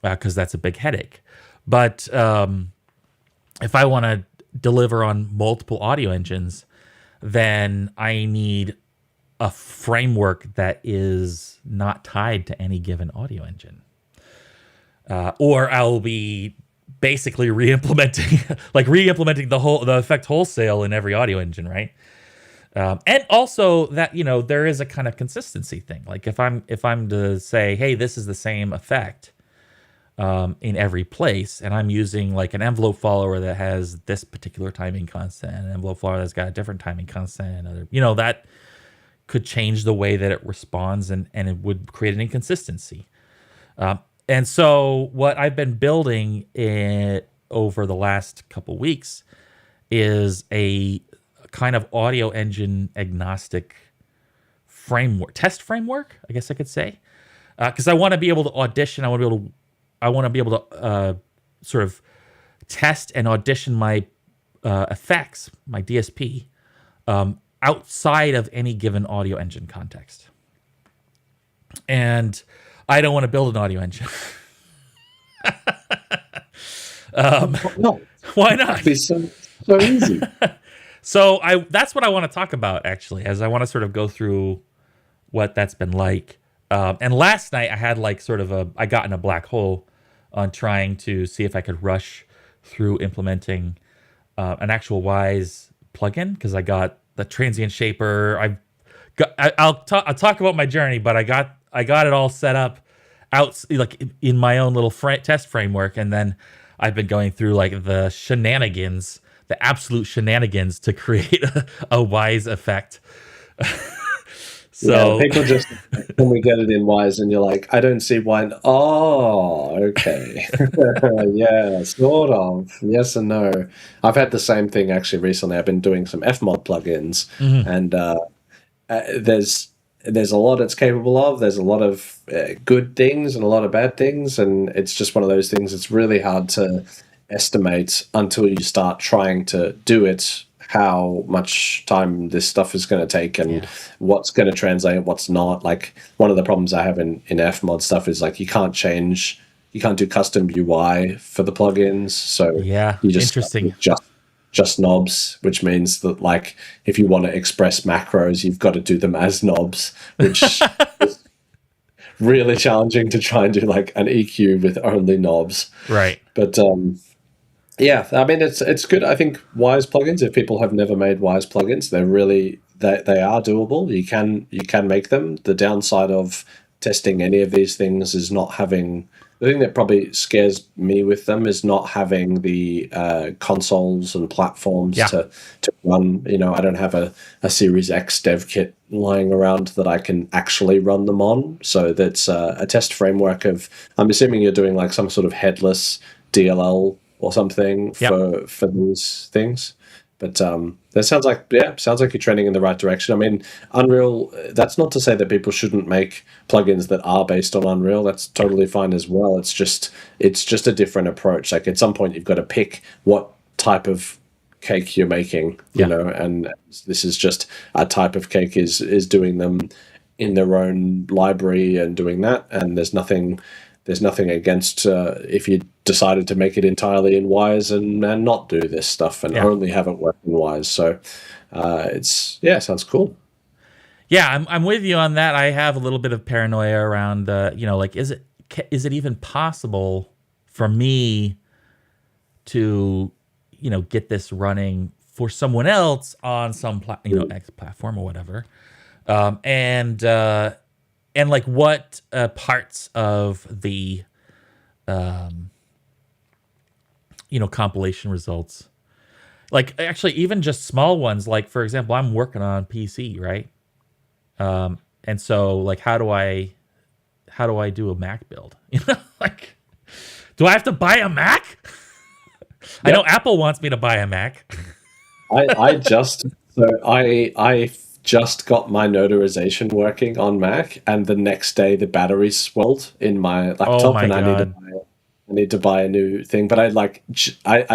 because that's a big headache. But if I want to deliver on multiple audio engines, then I need a framework that is not tied to any given audio engine. Or I'll be basically re-implementing the effect wholesale in every audio engine, right? And also that, there is a kind of consistency thing. Like if I'm to say, hey, this is the same effect in every place, and I'm using like an envelope follower that has this particular timing constant, an envelope follower that's got a different timing constant, that could change the way that it responds, and it would create an inconsistency. And so what I've been building over the last couple weeks is a kind of audio engine agnostic test framework, I guess I could say, because I want to be able to audition. I want to be able to sort of test and audition my effects, my DSP, outside of any given audio engine context. And I don't want to build an audio engine. No. Why not? It's so easy. So that's what I want to talk about, actually, as I want to sort of go through what that's been like. And last night I had like I got in a black hole on trying to see if I could rush through implementing an actual Wwise plugin, because I got the Transient Shaper. I'll talk about my journey, but I got it all set up out like in my own little test framework, and then I've been going through like the absolute shenanigans to create a Wwise effect. Yeah, So people just when we get it in Wise, and you're like, I don't see why. Oh, okay, yeah, sort of. Yes and no. I've had the same thing actually recently. I've been doing some Fmod plugins, mhm. and there's a lot it's capable of. There's a lot of good things and a lot of bad things, and it's just one of those things. It's really hard to estimate until you start trying to do it how much time this stuff is going to take and Yeah. what's going to translate, what's not. Like one of the problems I have in Fmod stuff is like you can't do custom UI for the plugins, so Yeah, you just stuck interesting. with just knobs, which means that like if you want to express macros, you've got to do them as knobs, which is really challenging to try and do like an EQ with only knobs. Right. But yeah, I mean it's good. I think Wise plugins, if people have never made Wise plugins, they are doable. You can make them. The downside of testing any of these things is not having the thing that probably scares me with them is not having the consoles and platforms Yeah. to run. You know, I don't have a Series X dev kit lying around that I can actually run them on. So that's a test framework of. I'm assuming you're doing like some sort of headless DLL or something Yep. for these things. But that sounds like you're trending in the right direction. I mean, Unreal. That's not to say that people shouldn't make plugins that are based on Unreal. That's totally fine as well. It's just a different approach. Like at some point, you've got to pick what type of cake you're making, you Yeah. know. And this is just a type of cake is doing them in their own library and doing that. And there's nothing against if you decided to make it entirely in Wise and not do this stuff and Yeah. only have it work in Wise. So sounds cool. Yeah, I'm with you on that. I have a little bit of paranoia around like is it even possible for me to get this running for someone else on some X platform or whatever, and like what parts of the compilation results, like actually even just small ones, like for example I'm working on PC, right? And so like how do I do a Mac build? Like do I have to buy a Mac? Yep. I know Apple wants me to buy a Mac. I just got my notarization working on Mac, and the next day the battery swelled in my laptop, Oh my and God. I need to buy a new thing. But I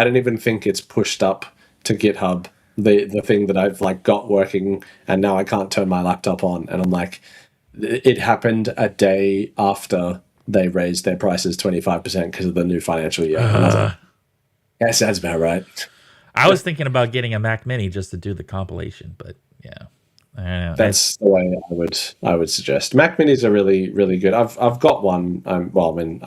don't even think it's pushed up to GitHub the thing that I've like got working, and now I can't turn my laptop on. And I'm like, it happened a day after they raised their prices 25% because of the new financial year. And I was like, that sounds about right. I was thinking about getting a Mac Mini just to do the compilation, but yeah, I don't know. That's the way I would suggest. Mac Minis are really, really good. I've got one. I'm going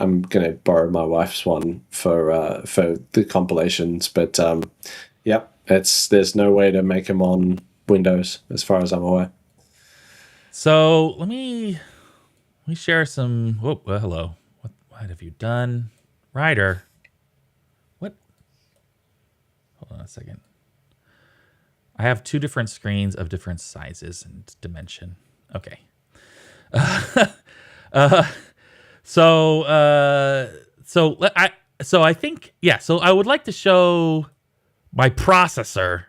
to borrow my wife's one for the compilations, but yep, there's no way to make them on Windows as far as I'm aware. So let me share some. Whoa, hello. What have you done, Ryder? What? Hold on a second. I have two different screens of different sizes and dimension. Okay. So I think So I would like to show my processor,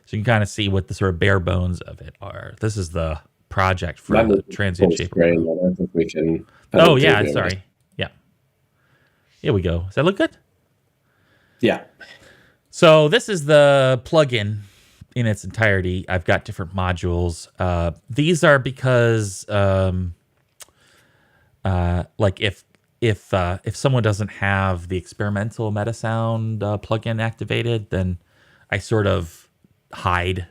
so you can kind of see what the sort of bare bones of it are. This is the project for the Transient Shaper Pro. I don't think we can. Oh yeah, sorry. Yeah. Here we go. Does that look good? Yeah. So this is the plugin in its entirety. I've got different modules. These are because like if someone doesn't have the experimental Metasound plugin activated, then I sort of hide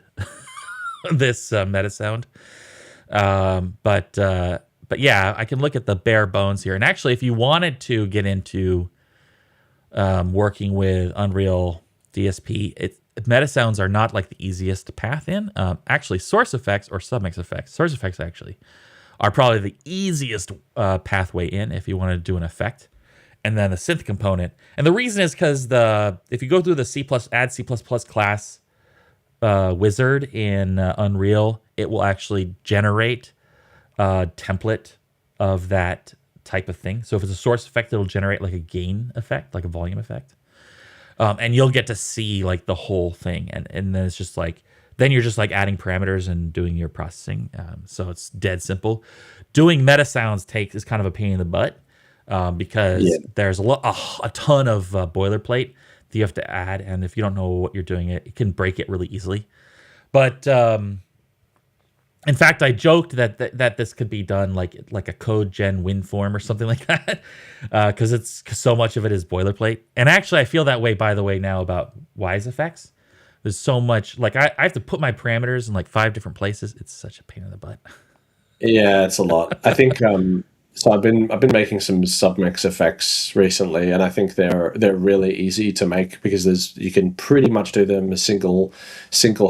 this Metasound. But yeah, I can look at the bare bones here. And actually, if you wanted to get into working with Unreal DSP, Metasounds are not like the easiest path in. Actually, source effects or submix effects, source effects actually are probably the easiest pathway in if you want to do an effect. And then the synth component. And the reason is because if you go through the add C++ class wizard in Unreal, it will actually generate template of that type of thing. So if it's a source effect, it'll generate like a gain effect, like a volume effect. And you'll get to see like the whole thing. And then it's just like, then you're just like adding parameters and doing your processing. So it's dead simple. Doing meta sounds is kind of a pain in the butt because there's a ton of boilerplate that you have to add. And if you don't know what you're doing, it can break it really easily. But in fact, I joked that this could be done like a code gen win form or something like that, because so much of it is boilerplate. And actually, I feel that way, by the way, now about Wwise effects. There's so much, like I have to put my parameters in like 5 different places. It's such a pain in the butt. Yeah, it's a lot. I think so. I've been making some submix effects recently, and I think they're really easy to make because you can pretty much do them a single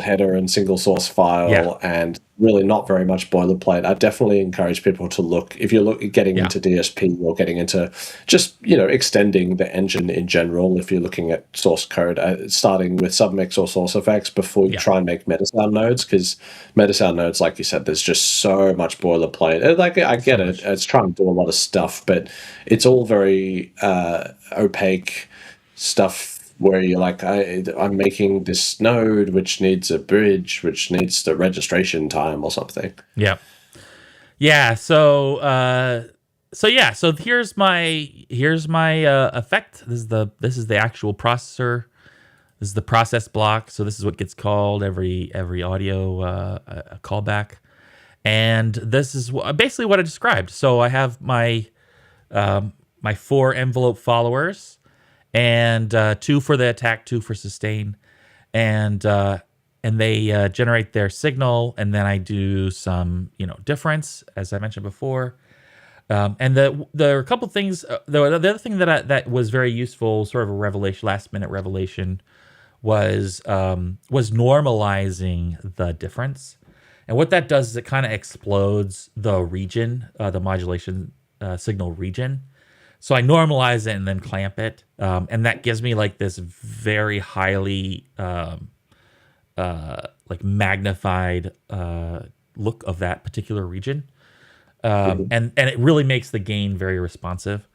header and single source file, and really not very much boilerplate. I definitely encourage people to look, if you're getting into DSP or getting into just extending the engine in general. If you're looking at source code, starting with submix or source effects before you try and make metasound nodes, because metasound nodes, like you said, there's just so much boilerplate. And like I get it, it's trying to do a lot of stuff, but it's all very opaque stuff where you're like, I'm making this node which needs a bridge, which needs the registration time or something. Yeah. So here's my effect. This is the actual processor. This is the process block. So this is what gets called every audio callback. And this is basically what I described. So I have my 4 envelope followers, and 2 for the attack, 2 for sustain, and they generate their signal, and then I do some difference, as I mentioned before. And there are a couple things. The other thing that was very useful, sort of a revelation, last minute revelation, was normalizing the difference. And what that does is it kind of explodes the region, the modulation signal region. So I normalize it and then clamp it. And that gives me like this very highly like magnified look of that particular region. And it really makes the gain very responsive.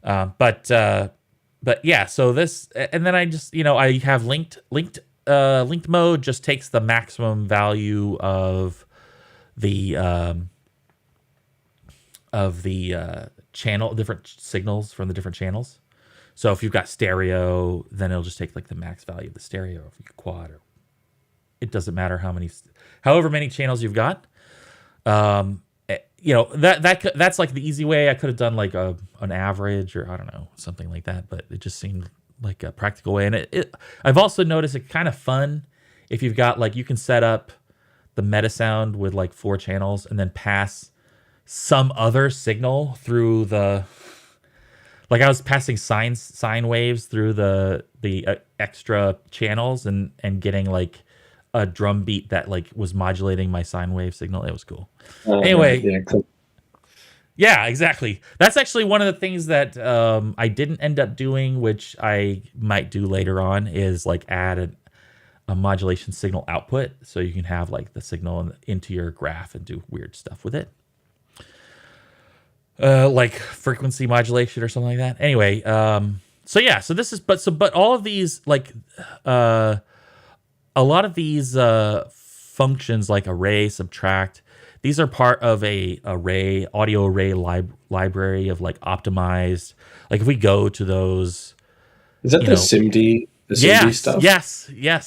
But yeah, so this, and then I just, I have linked mode just takes the maximum value of the channel, different signals from the different channels. So if you've got stereo, then it'll just take like the max value of the stereo. If you quad, or it doesn't matter however many channels you've got. That's like the easy way. I could have done like an average, or I don't know, something like that, but it just seemed like a practical way. And I've also noticed it's kind of fun if you've got like, you can set up the meta sound with like 4 channels and then pass some other signal through like I was passing sine waves through the extra channels and getting like a drum beat that like was modulating my sine wave signal. It was cool. Anyway. Yeah, cool. Yeah, exactly. That's actually one of the things that I didn't end up doing, which I might do later on, is like add a modulation signal output, so you can have like the signal into your graph and do weird stuff with it, like frequency modulation or something like that. Anyway, so this is but all of these, like a lot of these functions like array, subtract. These are part of a audio array library of like optimized. Like if we go to those, is that the SIMD stuff? Yes. Yeah.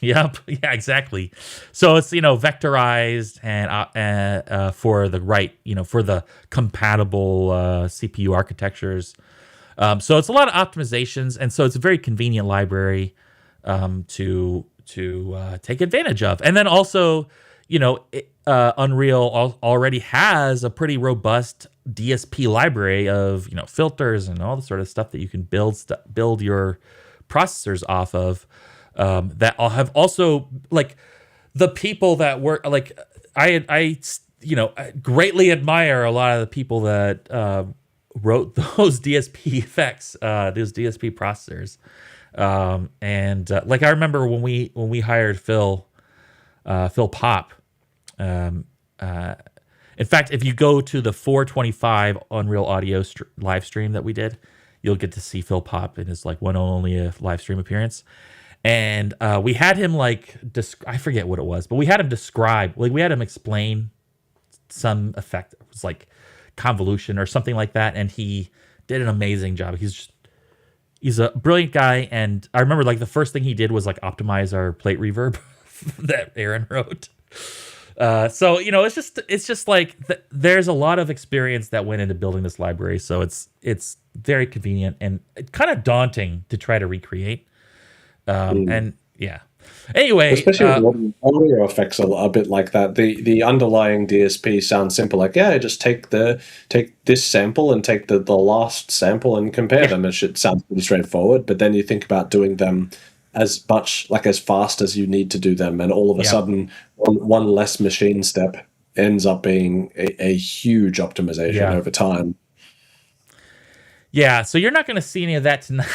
Yep. Yeah. Exactly. So it's vectorized and for the right for the compatible CPU architectures. So it's a lot of optimizations, and so it's a very convenient library to take advantage of, and then also Unreal already has a pretty robust DSP library of filters and all the sort of stuff that you can build your processors off of. That I'll have also, like, the people that work, like I greatly admire a lot of the people that wrote those DSP effects, those DSP processors. And like I remember when we hired Phil Pop, In fact, if you go to the 425 Unreal Audio live stream that we did, you'll get to see Phil pop in his like one only live stream appearance. And we had him like, I forget what it was, but we had him describe, like we had him explain some effect. It was like convolution or something like that. And he did an amazing job. He's a brilliant guy. And I remember like the first thing he did was like optimize our plate reverb that Aaron wrote. So, you know, it's just like there's a lot of experience that went into building this library. So it's very convenient and kind of daunting to try to recreate. And yeah. Anyway, especially with audio effects a bit like that. The underlying DSP sounds simple. Like, yeah, just take this sample and take the last sample and compare them. It should sound pretty straightforward. But then you think about doing them as much, like as fast as you need to do them, and all of a sudden one less machine step ends up being a huge optimization over time. Yeah, so you're not going to see any of that tonight.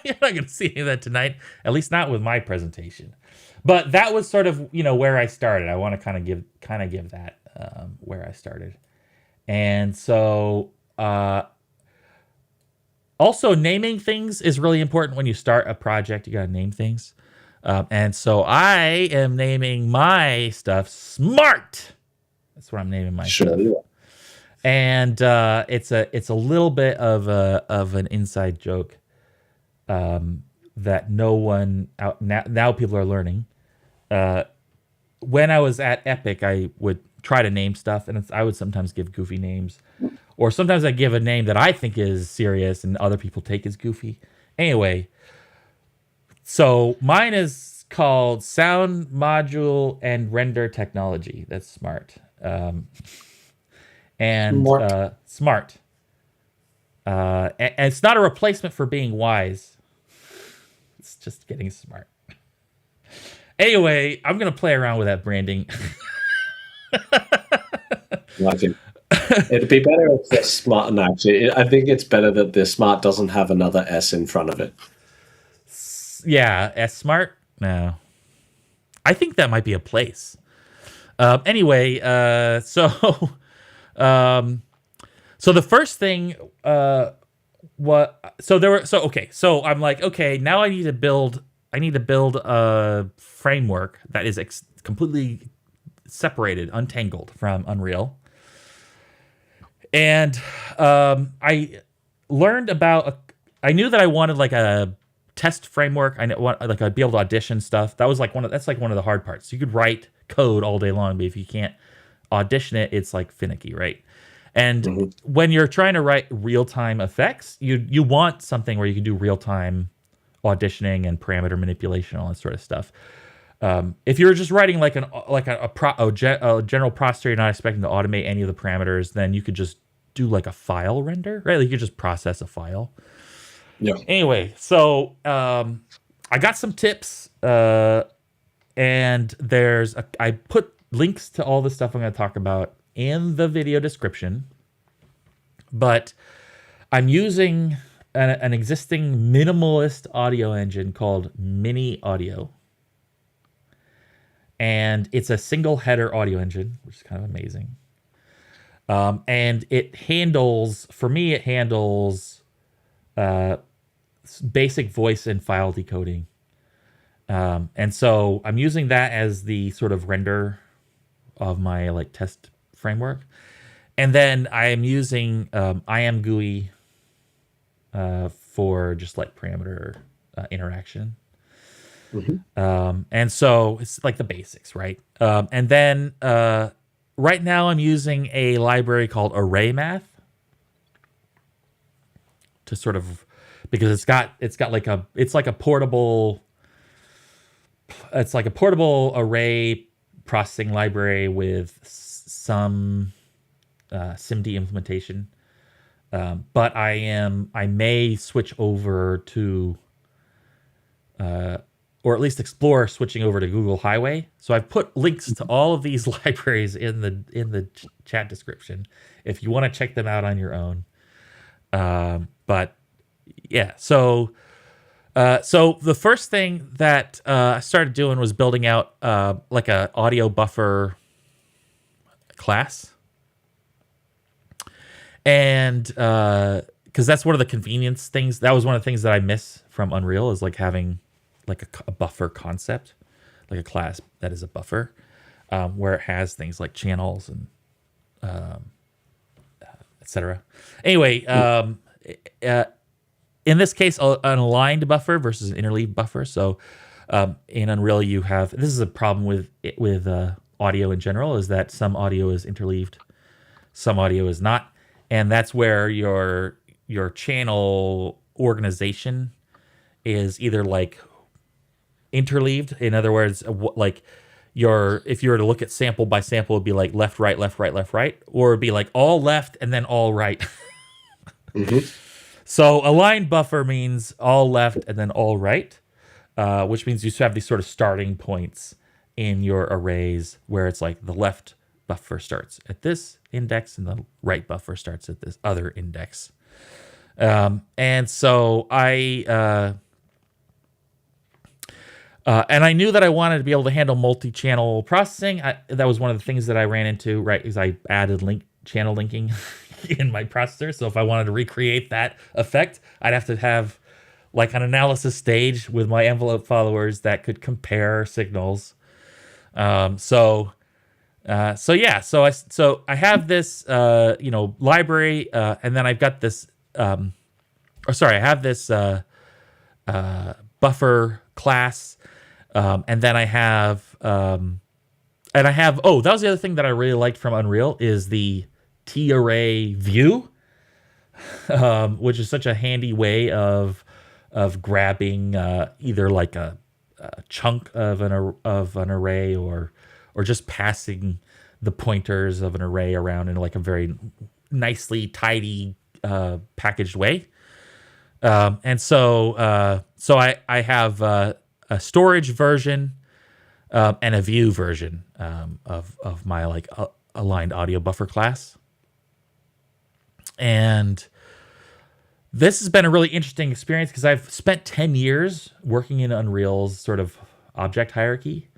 You're not going to see any of that tonight, at least not with my presentation. But that was sort of, you know, where I started. I want to kind of give that where I started. And so also naming things is really important when you start a project. You got to name things. And so I am naming my stuff Smart. That's what I'm naming my stuff. Yeah. And it's a little bit of an inside joke that no one out now people are learning. When I was at Epic, I would try to name stuff, and I would sometimes give goofy names, or sometimes I give a name that I think is serious and other people take as goofy. Anyway, so mine is called Sound Module and Render Technology. That's Smart. Smart. And it's not a replacement for being wise. It's just getting smart. Anyway, I'm going to play around with that branding. Like it. It'd be better if the Smart. No, actually, I think it's better that the Smart doesn't have another S in front of it. Yeah, S Smart? No. I think that might be a place. Anyway, so the first thing, so I'm like, okay, now I need to build a framework that is completely separated, untangled from Unreal. And I learned I knew that I wanted like a test framework. I'd be able to audition stuff. That's one of the hard parts. You could write code all day long, but if you can't audition it, it's like finicky, right? And when you're trying to write real-time effects, you want something where you can do real-time auditioning and parameter manipulation, all that sort of stuff. If you're just writing like a general processor, you're not expecting to automate any of the parameters, then you could just do like a file render, right? Like you could just process a file. Yeah. Anyway, so I got some tips, and I put links to all the stuff I'm going to talk about in the video description, but I'm using an existing minimalist audio engine called Mini Audio, and it's a single header audio engine, which is kind of amazing. And it handles basic voice and file decoding. And so I'm using that as the sort of render of my like test framework. And then I am using IM GUI for just like parameter interaction. And so it's like the basics, right? And then right now I'm using a library called Array Math to sort of, because it's like a portable array processing library with some SIMD implementation. But I may switch over to or at least explore switching over to Google Highway. So I've put links to all of these libraries in the chat description if you want to check them out on your own. But yeah, so the first thing that I started doing was building out like a audio buffer class. And because that's one of the convenience things. That was one of the things that I miss from Unreal is like having like a buffer concept, like a class that is a buffer, where it has things like channels and etc. Anyway, in this case, an aligned buffer versus an interleaved buffer. So in Unreal, you have, this is a problem with audio in general, is that some audio is interleaved, some audio is not, and that's where your channel organization is either like interleaved. In other words, like if you were to look at sample by sample, it'd be like left, right, left, right, left, right, or it'd be like all left and then all right. Mm-hmm. So aligned buffer means all left and then all right, which means you have these sort of starting points in your arrays where it's like the left buffer starts at this index and the right buffer starts at this other index. And so and I knew that I wanted to be able to handle multi-channel processing. That was one of the things that I ran into, right, is I added channel linking in my processor. So if I wanted to recreate that effect, I'd have to have like an analysis stage with my envelope followers that could compare signals. So I have this, library, and then I've got this, I have this buffer class, and then I have, that was the other thing that I really liked from Unreal is the T-array view, which is such a handy way of grabbing either like a chunk of an array or just passing the pointers of an array around in like a very nicely tidy packaged way. And so I have a storage version and a view version of my like aligned audio buffer class. And this has been a really interesting experience because I've spent 10 years working in Unreal's sort of object hierarchy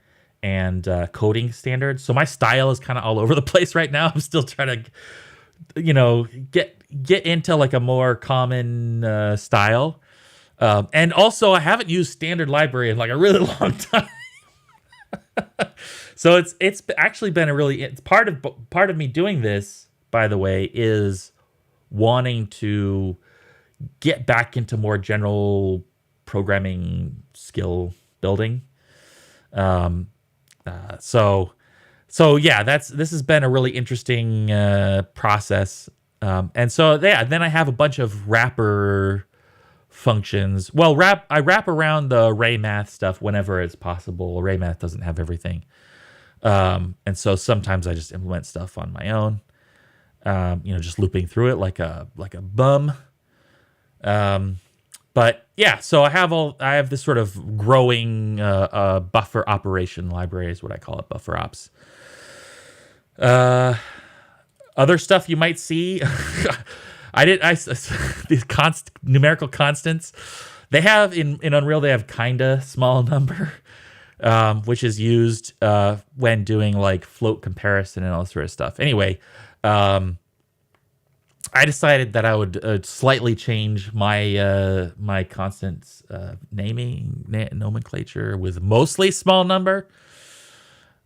and coding standards. So my style is kind of all over the place right now. I'm still trying to, get into like a more common style. And also I haven't used standard library in like a really long time. So it's actually been part of me doing this, by the way, is wanting to get back into more general programming skill building. So yeah, this has been a really interesting process. And so then I have a bunch of wrapper functions. Well, I wrap around the array math stuff whenever it's possible. Array math doesn't have everything. And so sometimes I just implement stuff on my own. Just looping through it like a bum. But yeah, so I have this sort of growing buffer operation library is what I call it, buffer ops. Other stuff you might see, these numerical constants. They have in Unreal, they have kinda small number, which is used when doing like float comparison and all this sort of stuff. Anyway, I decided that I would slightly change my my constants nomenclature with mostly small number.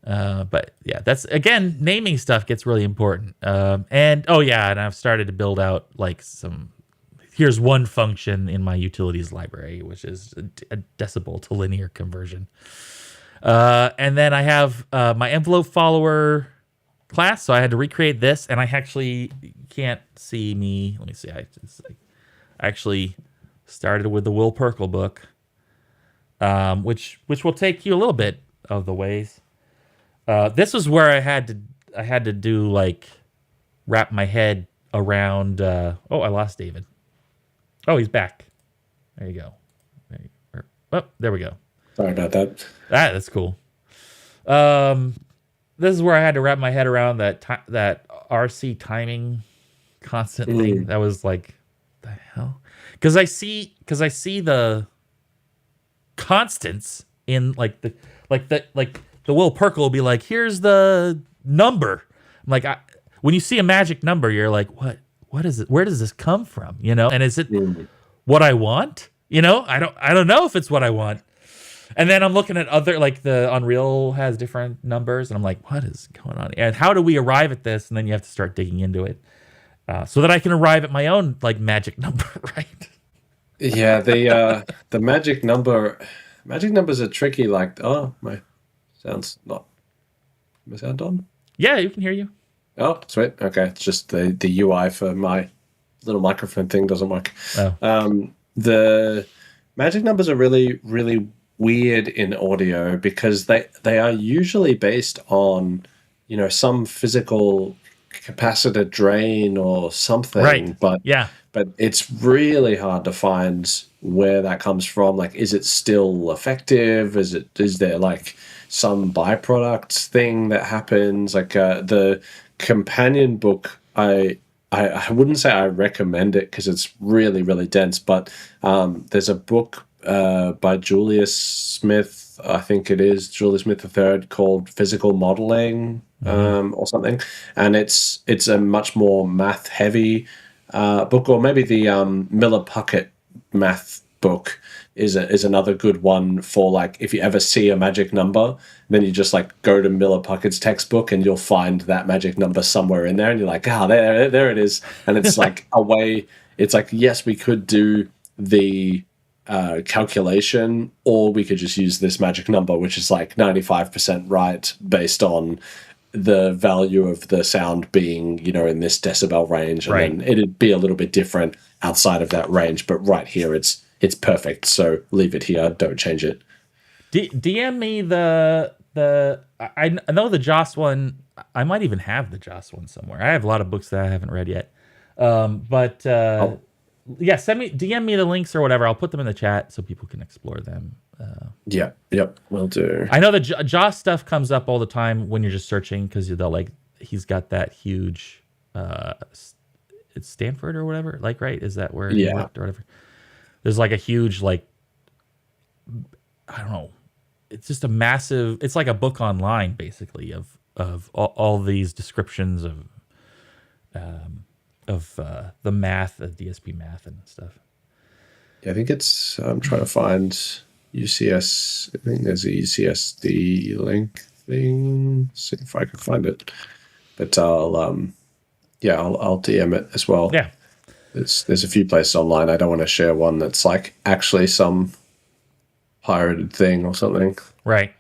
But yeah, that's again, naming stuff gets really important. And I've started to build out like here's one function in my utilities library, which is a decibel to linear conversion. And then I have my envelope follower class, so I had to recreate this, and I actually can't see me. Let me see. I actually started with the Will Perkle book, which will take you a little bit of the ways. This was where I had to do like wrap my head around. I lost David. Oh, he's back. There you go. There we go. Sorry about that. That's cool. This is where I had to wrap my head around that RC timing constant thing. That was like, the hell? Because I see the constants in the Will Perkle will be like, here's the number. I'm like, when you see a magic number, you're like, what what is it? Where does this come from? And is it Mm. what I want? I don't know if it's what I want. And then I'm looking at other, like the Unreal has different numbers, and I'm like, what is going on? And how do we arrive at this? And then you have to start digging into it, so that I can arrive at my own like magic number, right? Yeah, the magic numbers are tricky. Like, oh, my sound's not. My sound on? Yeah, you can hear you. Oh, sweet. Okay, it's just the UI for my little microphone thing doesn't work. Oh, The magic numbers are really, really weird in audio because they are usually based on, some physical capacitor drain or something. right. But Yeah. it's really hard to find where that comes from. Like, is it still effective? Is there like some byproduct thing that happens? Like the companion book, I wouldn't say I recommend it because it's really, really dense, but there's a book by Julius Smith, I think it is Julius Smith III, called Physical Modeling or something, and it's a much more math heavy book, or maybe the Miller Puckett math book is another good one for, like, if you ever see a magic number, then you just like go to Miller Puckett's textbook and you'll find that magic number somewhere in there, and you're like, there it is. And it's like a way, it's like, yes, we could do the calculation, or we could just use this magic number, which is like 95% right based on the value of the sound being, in this decibel range, and Right. then it'd be a little bit different outside of that range, but right here it's perfect. So leave it here, don't change it. DM me I know the Joss one. I might even have the Joss one somewhere. I have a lot of books that I haven't read yet. But yeah, DM me the links or whatever. I'll put them in the chat so people can explore them. Yep, will do. I know the Joss stuff comes up all the time when you're just searching, because he's got that huge, it's Stanford or whatever, like, right? Is that where he worked or whatever? There's like a huge, like, I don't know. It's just a massive, it's like a book online basically of all these descriptions of the math, of DSP math and stuff. Yeah, I think it's, I'm trying to find UCS. I think there's a UCSD link thing. See if I can find it. But I'll DM it as well. Yeah. There's a few places online. I don't want to share one that's like actually some pirated thing or something. Right.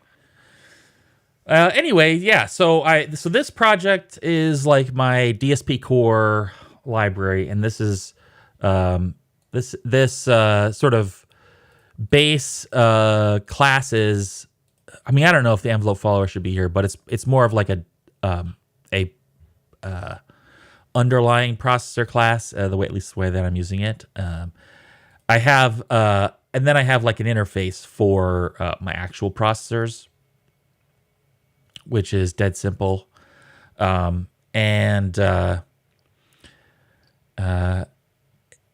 Anyway, yeah. So this project is like my DSP core library, and this is this sort of base classes. I mean, I don't know if the envelope follower should be here, but it's more of like a underlying processor class, at least the way that I'm using it. I have and then I have like an interface for my actual processors, which is dead simple. And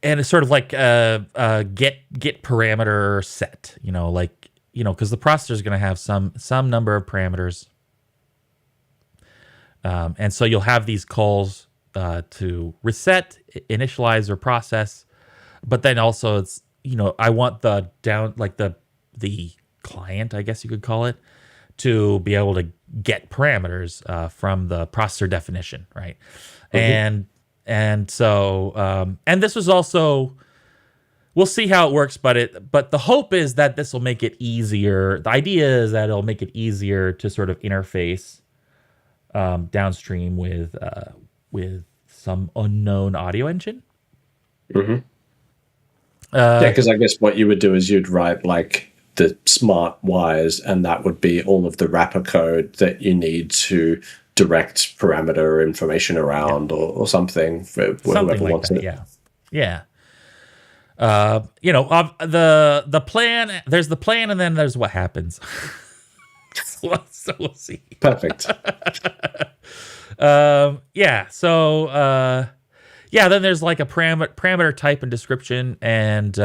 it's sort of like a get parameter set, because the processor is going to have some number of parameters. And so you'll have these calls to reset, initialize, or process. But then also it's, I want the the client, I guess you could call it, to be able to get parameters from the processor definition, right? Mm-hmm. And so and this was also, we'll see how it works, but the hope is that this will make it easier. The idea is that it'll make it easier to sort of interface downstream with some unknown audio engine. Mm-hmm. Yeah, because I guess what you would do is you'd write like the smart wires, and that would be all of the wrapper code that you need to direct parameter information around, or something for whoever like wants that, it. Yeah. The plan. There's the plan, and then there's what happens. So we'll see. Perfect. Yeah. So then there's like a parameter type and description, and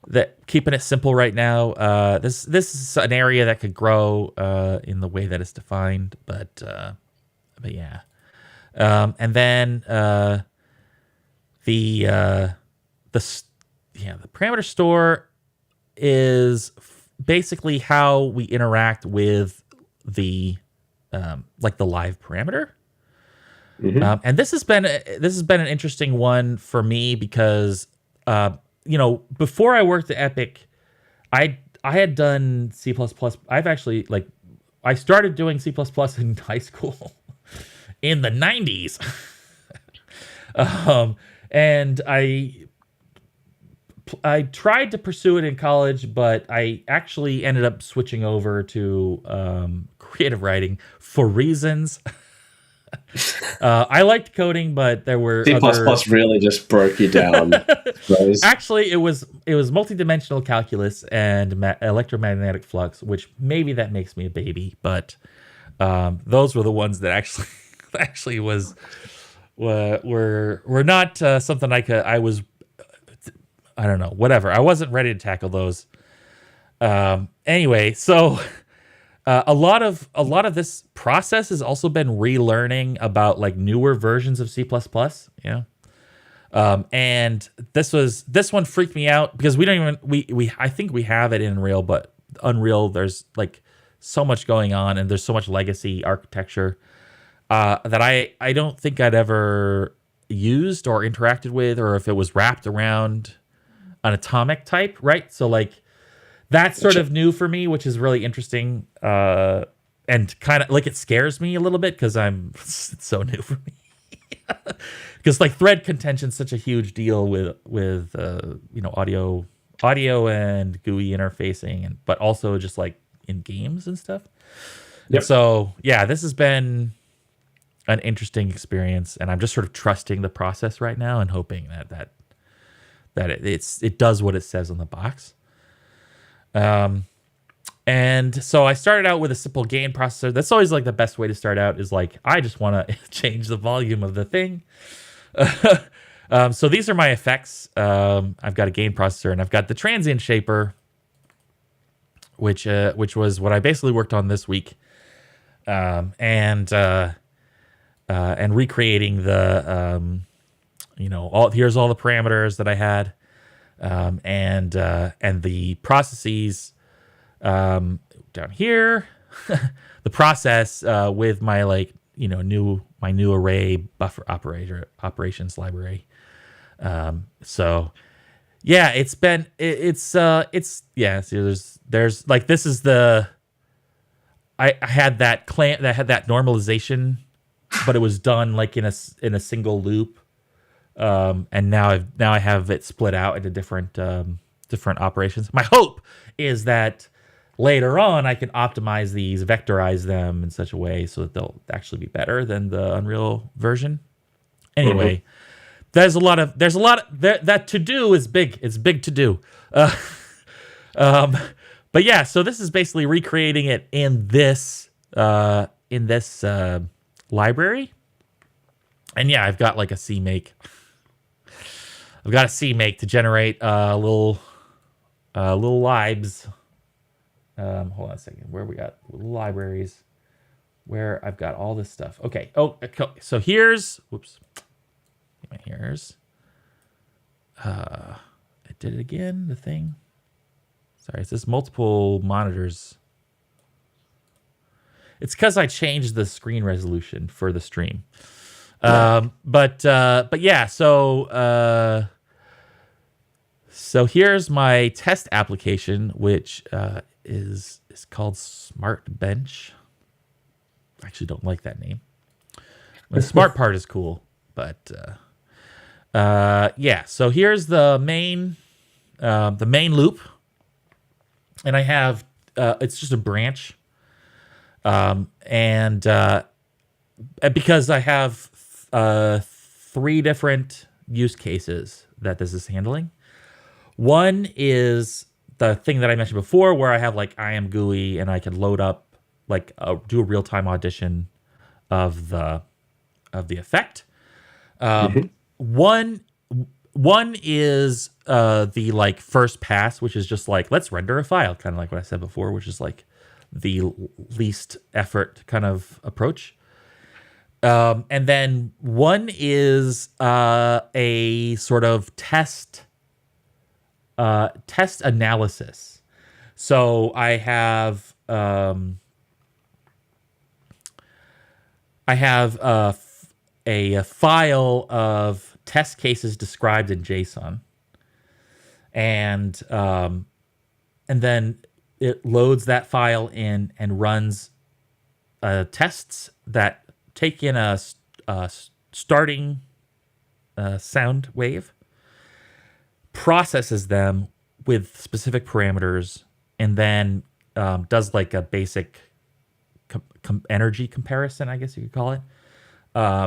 that keeping it simple right now. This is an area that could grow in the way that it's defined, but yeah. And then the the parameter store is basically how we interact with the like the live parameter. And this has been an interesting one for me because before I worked at Epic, I had done C++. I've actually I started doing C++ in high school in the 90s. And I tried to pursue it in college, but I actually ended up switching over to creative writing for reasons. I liked coding, but there were C++ really just broke you down. Actually, it was multidimensional calculus and electromagnetic flux, which maybe that makes me a baby, but those were the ones that actually were not something I was. I don't know, whatever. I wasn't ready to tackle those. Anyway, so a lot of this process has also been relearning about like newer versions of C++. And this one freaked me out because we don't even I think we have it in Unreal, but Unreal there's like so much going on and there's so much legacy architecture that I don't think I'd ever used or interacted with, or if it was wrapped around an atomic type, right? So like that's sort of new for me, which is really interesting, and kind of like it scares me a little bit because it's so new for me. Because like thread contention is such a huge deal with audio and GUI interfacing, but also just like in games and stuff. Yep. And so yeah, this has been an interesting experience, and I'm just sort of trusting the process right now and hoping that it does what it says on the box. And so I started out with a simple gain processor. That's always like the best way to start out, is like, I just want to change the volume of the thing. So these are my effects. I've got a gain processor and I've got the transient shaper, which was what I basically worked on this week. And recreating the, here's all the parameters that I had. And the processes, down here, the process, with my new array buffer operations library. So yeah, it's there's like, this is I had that normalization, but it was done like in a single loop. And now I have it split out into different operations. My hope is that later on I can optimize these, vectorize them in such a way so that they'll actually be better than the Unreal version. Anyway, there's a lot of that to do is big. It's big to do. But yeah, so this is basically recreating it in this library. And yeah, I've got like a CMake. I've got a CMake to generate little libs. Hold on a second. Where we got libraries? Where I've got all this stuff. Okay. Oh, so here's. Whoops. Here's. I did it again. The thing. Sorry, it says multiple monitors. It's because I changed the screen resolution for the stream. But yeah, so here's my test application, which is called Smart Bench. I actually don't like that name. The smart part is cool, but yeah. So here's the main loop, and I have it's just a branch, and because I have 3 different use cases that this is handling. One is the thing that I mentioned before, where I have like I am GUI and I can load up do a real-time audition of the effect. One is the like first pass, which is just like, let's render a file, kind of like what I said before, which is like the least effort kind of approach. And then one is a sort of test analysis. So I have a file of test cases described in JSON, and then it loads that file in and runs tests that take in a starting sound wave, processes them with specific parameters, and then does like a basic energy comparison, I guess you could call it,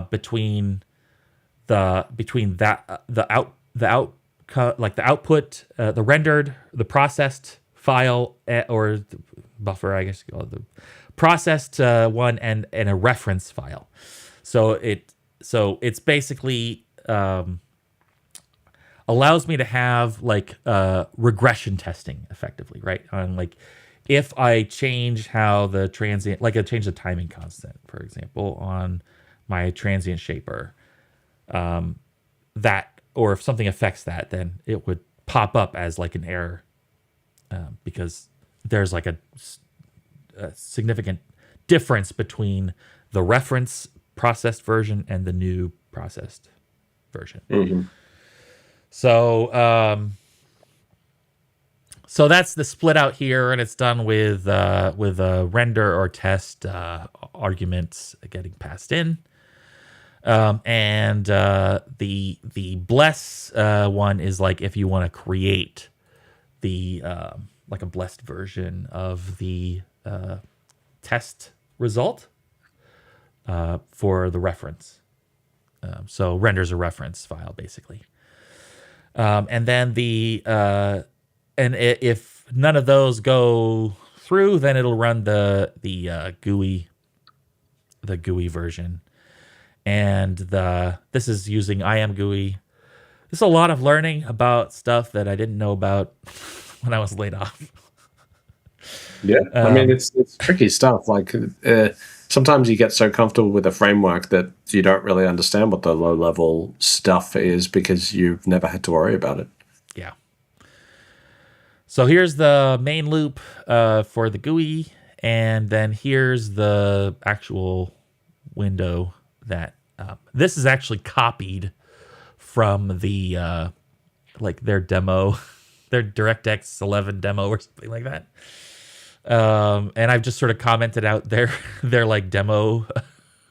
between the output, the rendered, the processed file, or the buffer, I guess you call it, the processed one, and a reference file. So it's basically allows me to have like regression testing effectively, right? On like if I change how the transient, like I change the timing constant, for example, on my transient shaper, that, or if something affects that, then it would pop up as like an error, because there's like a significant difference between the reference processed version and the new processed version. Mm-hmm. So that's the split out here, and it's done with a render or test arguments getting passed in, and the bless one is like if you want to create the like a blessed version of the test result for the reference. So renders a reference file basically, and then if none of those go through, then it'll run the GUI version, and this is using IAM-GUI. There's a lot of learning about stuff that I didn't know about when I was laid off. Yeah, I mean it's tricky stuff. Like sometimes you get so comfortable with a framework that you don't really understand what the low-level stuff is because you've never had to worry about it. Yeah. So here's the main loop for the GUI, and then here's the actual window that this is actually copied from the like their demo, their DirectX 11 demo or something like that. And I've just sort of commented out their like demo,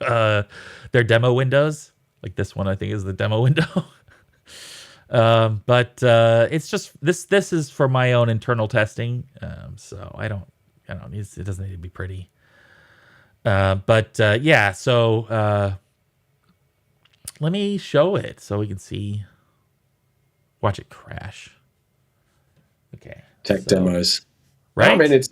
their demo windows. Like this one, I think, is the demo window. But it's just this is for my own internal testing. So I don't need, it doesn't need to be pretty. But yeah, so let me show it so we can see. Watch it crash. Okay. Tech demos. Right. I mean, it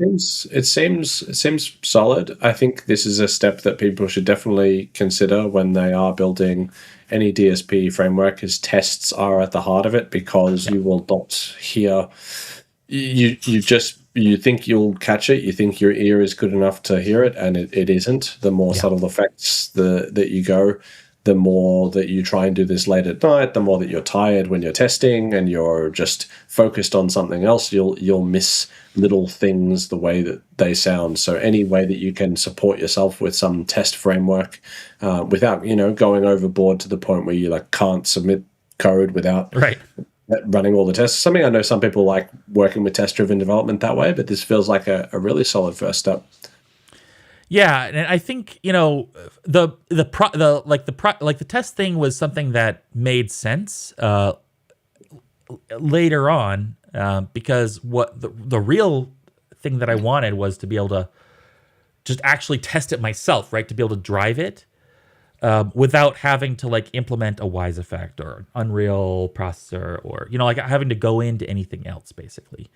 seems solid. I think this is a step that people should definitely consider when they are building any DSP framework, is tests are at the heart of it, because you will not hear, you think you'll catch it, you think your ear is good enough to hear it, and it isn't. The more subtle effects that you go, the more that you try and do this late at night, the more that you're tired when you're testing and you're just focused on something else, you'll miss little things the way that they sound. So any way that you can support yourself with some test framework without, going overboard to the point where you like can't submit code without running all the tests. Something I know some people like working with test-driven development that way, but this feels like a really solid first step. Yeah, and I think the test thing was something that made sense later on, because what the real thing that I wanted was to be able to just actually test it myself, right? To be able to drive it without having to like implement a Wwise effect or an Unreal processor, or like having to go into anything else basically.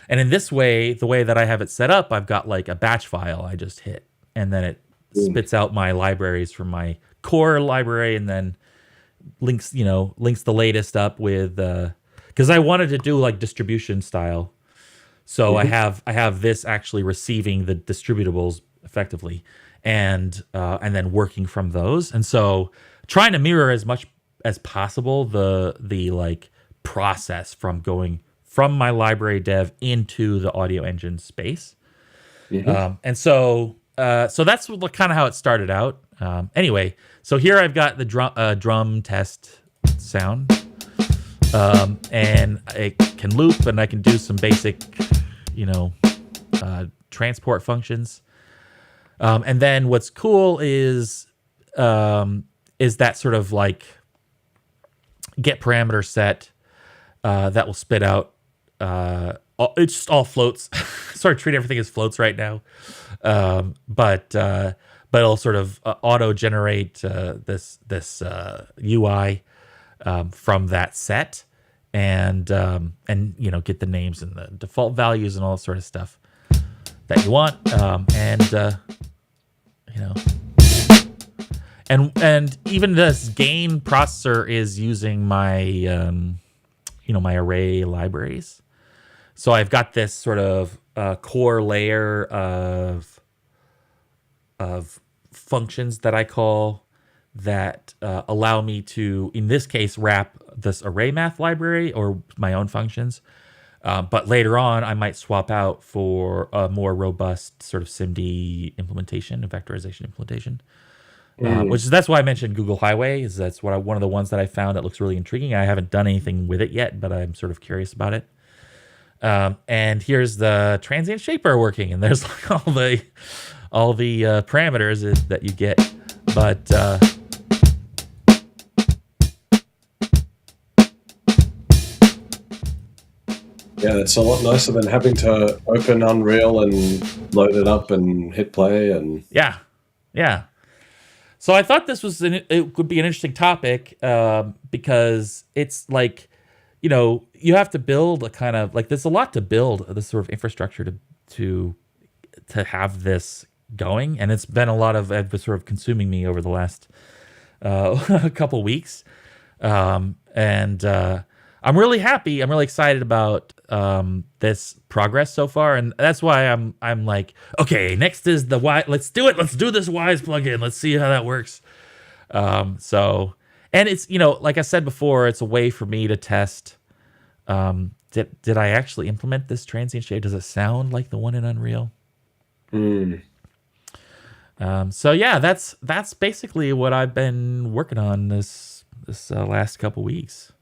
And in this way, the way that I have it set up, I've got like a batch file I just hit, and then it spits out my libraries from my core library, and then links the latest up with because I wanted to do like distribution style. So I have this actually receiving the distributables effectively, and then working from those. And so trying to mirror as much as possible the like process from going from my library dev into the audio engine space. And so that's kind of how it started out. Anyway, so here I've got the drum test sound, and it can loop, and I can do some basic, transport functions. And then what's cool is that sort of like get parameter set that will spit out. It's just all floats. Sort of treat everything as floats right now, but it'll sort of auto generate this UI from that set, and get the names and the default values and all that sort of stuff that you want, and even this gain processor is using my my array libraries. So I've got this sort of core layer of functions that I call that allow me to, in this case, wrap this array math library or my own functions. But later on, I might swap out for a more robust sort of SIMD implementation, a vectorization implementation. That's why I mentioned Google Highway. That's one of the ones that I found that looks really intriguing. I haven't done anything with it yet, but I'm sort of curious about it. And here's the transient shaper working, and there's like all the parameters that you get, but yeah, it's a lot nicer than having to open Unreal and load it up and hit play and yeah. So I thought this was it could be an interesting topic because it's like, you have to build a kind of like, there's a lot to build this sort of infrastructure to have this going, and it's been a lot of sort of consuming me over the last couple weeks, and I'm really happy. I'm really excited about this progress so far, and that's why I'm like, okay, next is the Wwise. Let's do it. Let's do this Wwise plugin. Let's see how that works. And it's, like I said before, it's a way for me to test. Did I actually implement this transient shape? Does it sound like the one in Unreal? So yeah, that's basically what I've been working on this last couple weeks.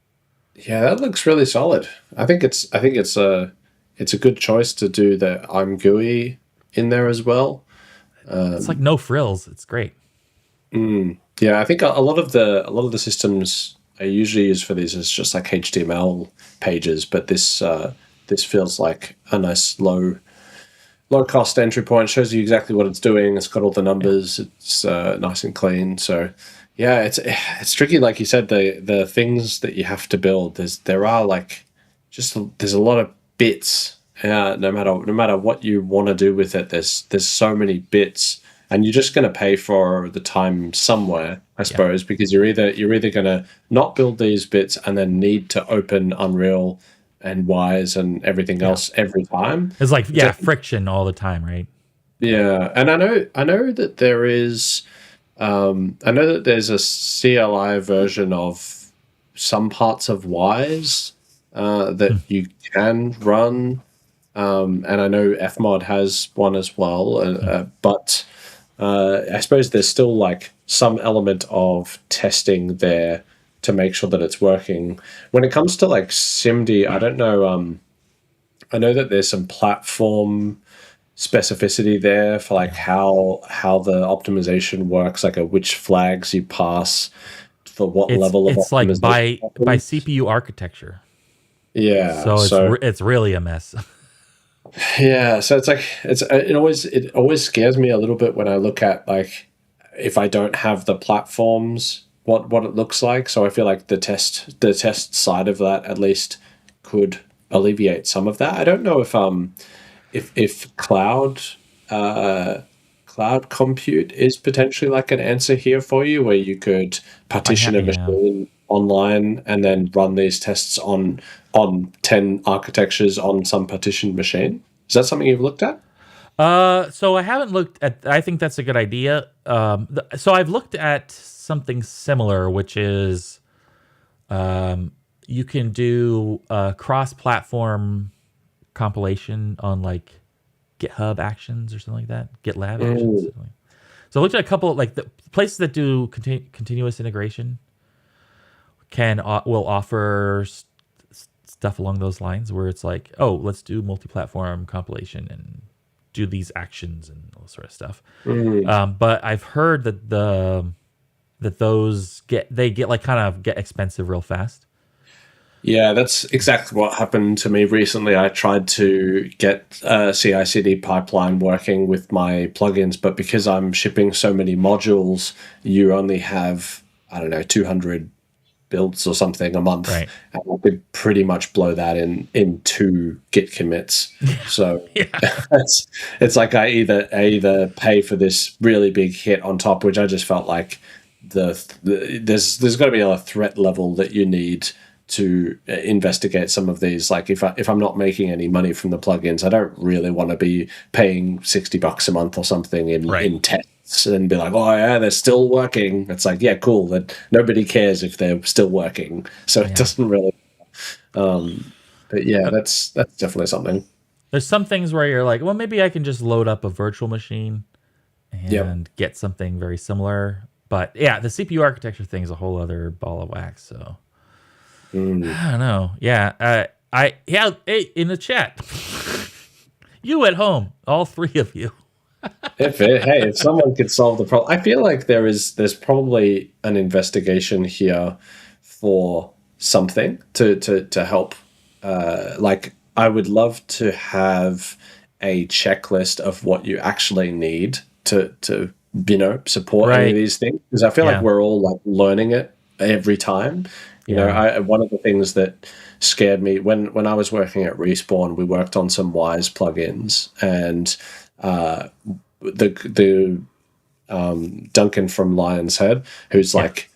Yeah, that looks really solid. I think it's a good choice to do the I'm GUI in there as well. It's like no frills. It's great. Yeah, I think a lot of the systems I usually use for these is just like HTML pages, but this feels like a nice low cost entry point. Shows you exactly what it's doing. It's got all the numbers. It's nice and clean. So yeah, it's tricky. Like you said, the things that you have to build. There's a lot of bits. No matter what you want to do with it, there's so many bits. And you're just going to pay for the time somewhere, I suppose, because you're either going to not build these bits and then need to open Unreal and Wwise and everything else every time. It's like friction all the time, right? Yeah, and I know that there is, I know that there's a CLI version of some parts of Wwise that you can run, and I know Fmod has one as well, but. I suppose there's still like some element of testing there to make sure that it's working. When it comes to like SIMD, I don't know. I know that there's some platform specificity there for like how the optimization works, like which flags you pass for what level of optimization. It's like by CPU architecture. Yeah. So it's really a mess. Yeah, so it's like it always scares me a little bit when I look at like if I don't have the platforms, what it looks like. So I feel like the test side of that at least could alleviate some of that. I don't know if cloud compute is potentially like an answer here for you, where you could partition a machine online and then run these tests on 10 architectures on some partitioned machine. Is that something you've looked at? So I haven't looked at. I think that's a good idea. So I've looked at something similar, which is you can do a cross-platform compilation on like GitHub Actions or something like that, GitLab Actions. Mm, So I looked at a couple like the places that do continuous integration can will offer stuff along those lines where it's like, oh, let's do multi-platform compilation and do these actions and all sort of stuff. mm. But I've heard that those get like kind of get expensive real fast. Yeah, that's exactly what happened to me recently. I tried to get a CI/CD pipeline working with my plugins, but because I'm shipping so many modules, you only have, I don't know, 200 builds or something a month, Right. and I could pretty much blow that in two Git commits. So Yeah. it's like I either pay for this really big hit on top, which I just felt like there's got to be a threat level that you need to investigate some of these. Like if I'm not making any money from the plugins, I don't really want to be paying $60 a month or something Right. in tests and be like, oh yeah, they're still working. It's like, yeah, cool. That nobody cares if they're still working, so it doesn't really. But yeah, that's definitely something. There's some things where you're like, well, maybe I can just load up a virtual machine Yep. and get something very similar. But yeah, the CPU architecture thing is a whole other ball of wax. So Mm. I don't know. Yeah, hey, in the chat, you at home, all three of you. If someone could solve the problem, I feel like there's probably an investigation here for something to help. Like I would love to have a checklist of what you actually need to support any of Right. these things, because I feel like Yeah. we're all like learning it every time. Yeah. One of the things that scared me when I was working at Respawn, we worked on some Wwise plugins, and the Duncan from Lion's Head, who's Yeah. like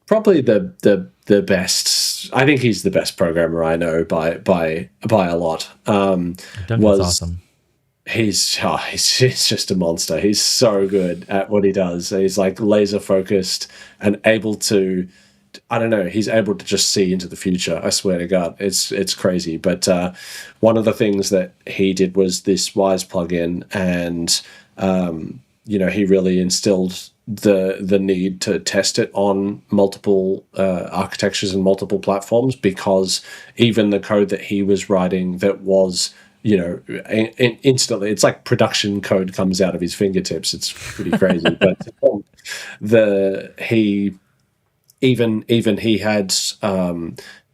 probably the best. I think he's the best programmer I know by a lot. Duncan's Was awesome. he's just a monster. He's so good at what he does. He's like laser focused and able to. I don't know. He's able to just see into the future. I swear to God, it's crazy. But one of the things that he did was this Wwise plugin, and he really instilled the need to test it on multiple architectures and multiple platforms, because even the code that he was writing that was instantly, it's like production code comes out of his fingertips. It's pretty crazy. But he even he had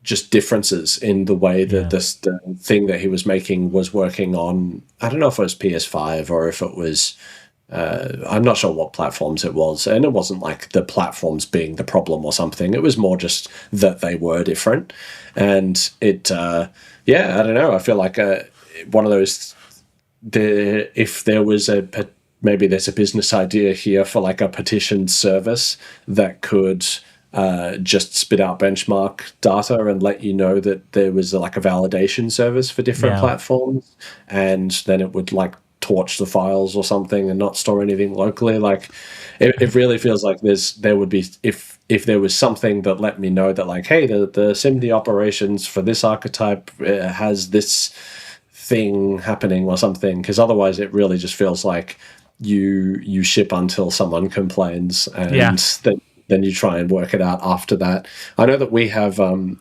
just differences in the way that the thing that he was making was working on. I don't know if it was PS5 or if it was. I'm not sure what platforms it was, and it wasn't like the platforms being the problem or something. It was more just that they were different, and it. I don't know. I feel like one of those. If there was maybe there's a business idea here for like a petition service that could just spit out benchmark data and let you know that there was like a validation service for different Yeah. platforms, and then it would like torch the files or something and not store anything locally. Like it really feels like there would be, if there was something that let me know that like, hey, the SIMD operations for this archetype has this thing happening or something, because otherwise it really just feels like you ship until someone complains, and Yeah. then you try and work it out after that. I know that we have and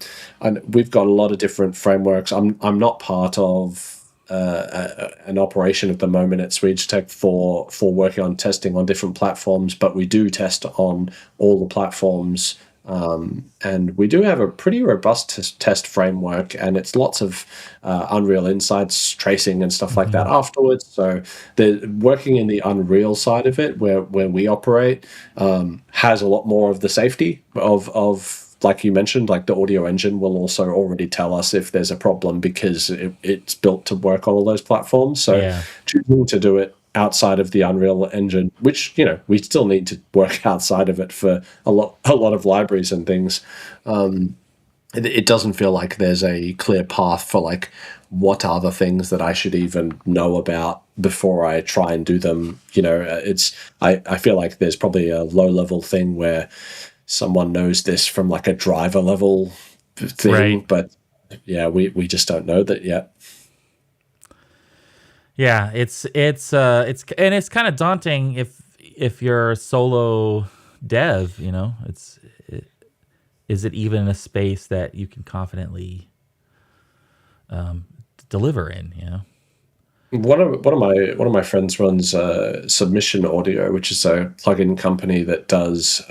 we've got a lot of different frameworks. I'm not part of an operation at the moment at SwedeTech for working on testing on different platforms, but we do test on all the platforms. And we do have a pretty robust test framework, and it's lots of Unreal Insights tracing and stuff like that afterwards. So the working in the Unreal side of it, where we operate, has a lot more of the safety of like you mentioned, like the audio engine will also already tell us if there's a problem, because it's built to work on all those platforms. So choosing to do it outside of the Unreal Engine, which we still need to work outside of it for a lot of libraries and things. it doesn't feel like there's a clear path for like what are the things that I should even know about before I try and do them. I feel like there's probably a low level thing where someone knows this from like a driver level thing, Right. but yeah, we just don't know that yet. Yeah, it's kind of daunting if you're a solo dev, is it even a space that you can confidently deliver in? One of my friends runs Submission Audio, which is a plugin company that does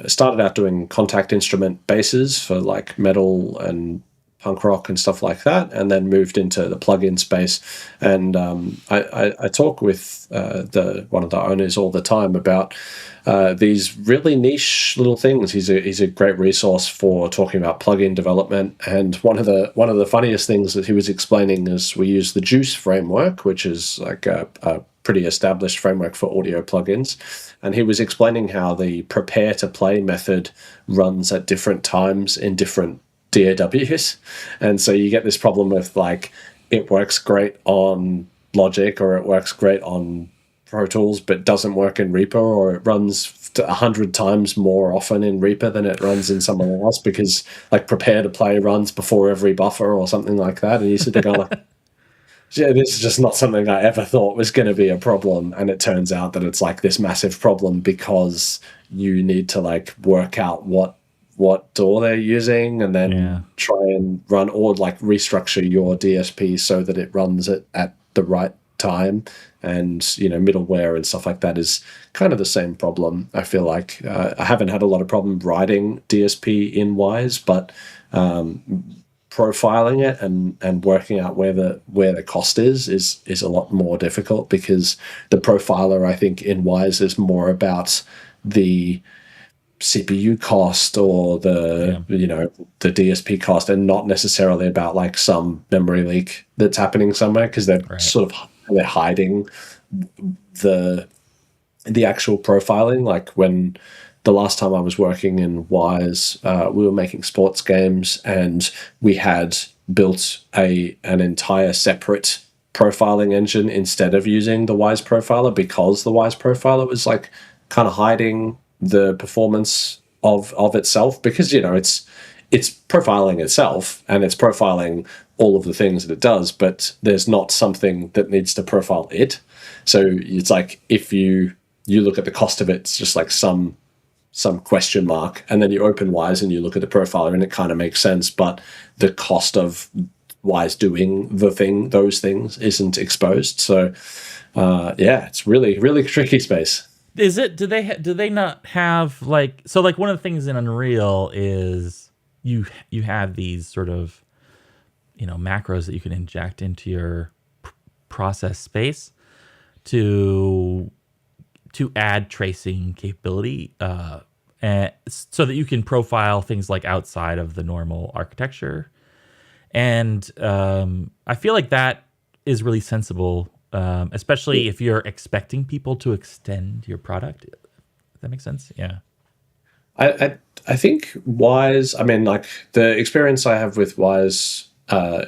started out doing contact instrument basses for like metal and punk rock and stuff like that, and then moved into the plugin space. And I talk with one of the owners all the time about these really niche little things. He's a great resource for talking about plugin development. And one of the funniest things that he was explaining is we use the Juice framework, which is like a pretty established framework for audio plugins. And he was explaining how the prepare to play method runs at different times in different DAWs. And so you get this problem with like it works great on Logic or it works great on Pro Tools, but doesn't work in Reaper, or it runs 100 times more often in Reaper than it runs in somewhere else because like prepare to play runs before every buffer or something like that. And you sit there going like, yeah, this is just not something I ever thought was going to be a problem. And it turns out that it's like this massive problem because you need to like work out what DAW they're using and then try and run or like restructure your DSP so that it runs it at the right time. And middleware and stuff like that is kind of the same problem. I feel like I haven't had a lot of problem writing DSP in Wwise, but profiling it and working out where the cost is a lot more difficult, because the profiler, I think, in Wwise is more about the CPU cost or the DSP cost, and not necessarily about like some memory leak that's happening somewhere, because they're they're hiding the actual profiling. Like when the last time I was working in Wwise, we were making sports games and we had built an entire separate profiling engine instead of using the Wwise profiler, because the Wwise profiler was like kind of hiding the performance of itself, because it's profiling itself and it's profiling all of the things that it does, but there's not something that needs to profile it. So it's like if you look at the cost of it, it's just like some question mark, and then you open Wwise and you look at the profiler and it kind of makes sense, but the cost of Wwise doing those things isn't exposed. So it's really, really tricky space. Is it? Do they not have like, so like one of the things in Unreal is you have these sort of macros that you can inject into your process space to add tracing capability, and so that you can profile things like outside of the normal architecture. And I feel like that is really sensible, especially if you're expecting people to extend your product. Does that make sense? Yeah. I think Wwise, I mean, like the experience I have with Wwise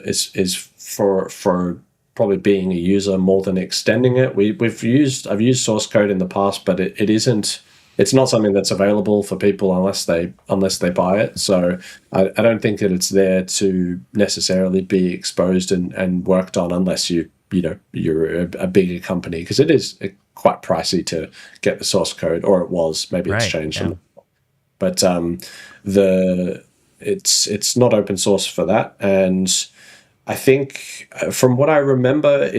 is for probably being a user more than extending it. I've used source code in the past, but it's not something that's available for people unless they buy it. So I don't think that it's there to necessarily be exposed and worked on unless you're a bigger company, because it is quite pricey to get the source code, or it was. Maybe it's changed. Yeah. But it's not open source for that, and I think from what I remember,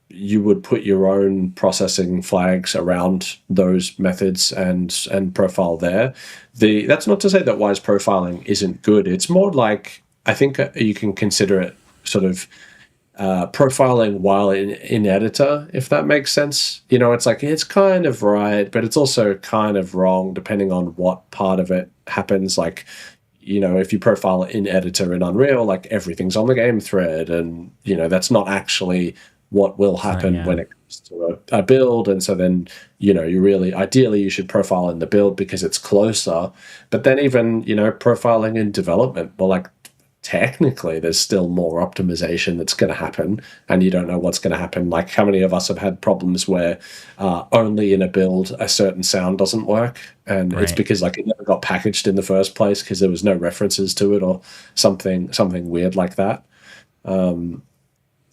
you would put your own processing flags around those methods and profile there. That's not to say that Wwise profiling isn't good. It's more like, I think you can consider it sort of profiling while in editor, if that makes sense. It's like it's kind of right, but it's also kind of wrong depending on what part of it happens. Like, if you profile in editor in Unreal, like everything's on the game thread, and that's not actually what will happen when it comes to a build. And so then ideally you should profile in the build because it's closer. But then even profiling in development, well, like technically there's still more optimization that's going to happen, and you don't know what's going to happen. Like, how many of us have had problems where only in a build a certain sound doesn't work, and it's because like it never got packaged in the first place because there was no references to it or something weird like that. So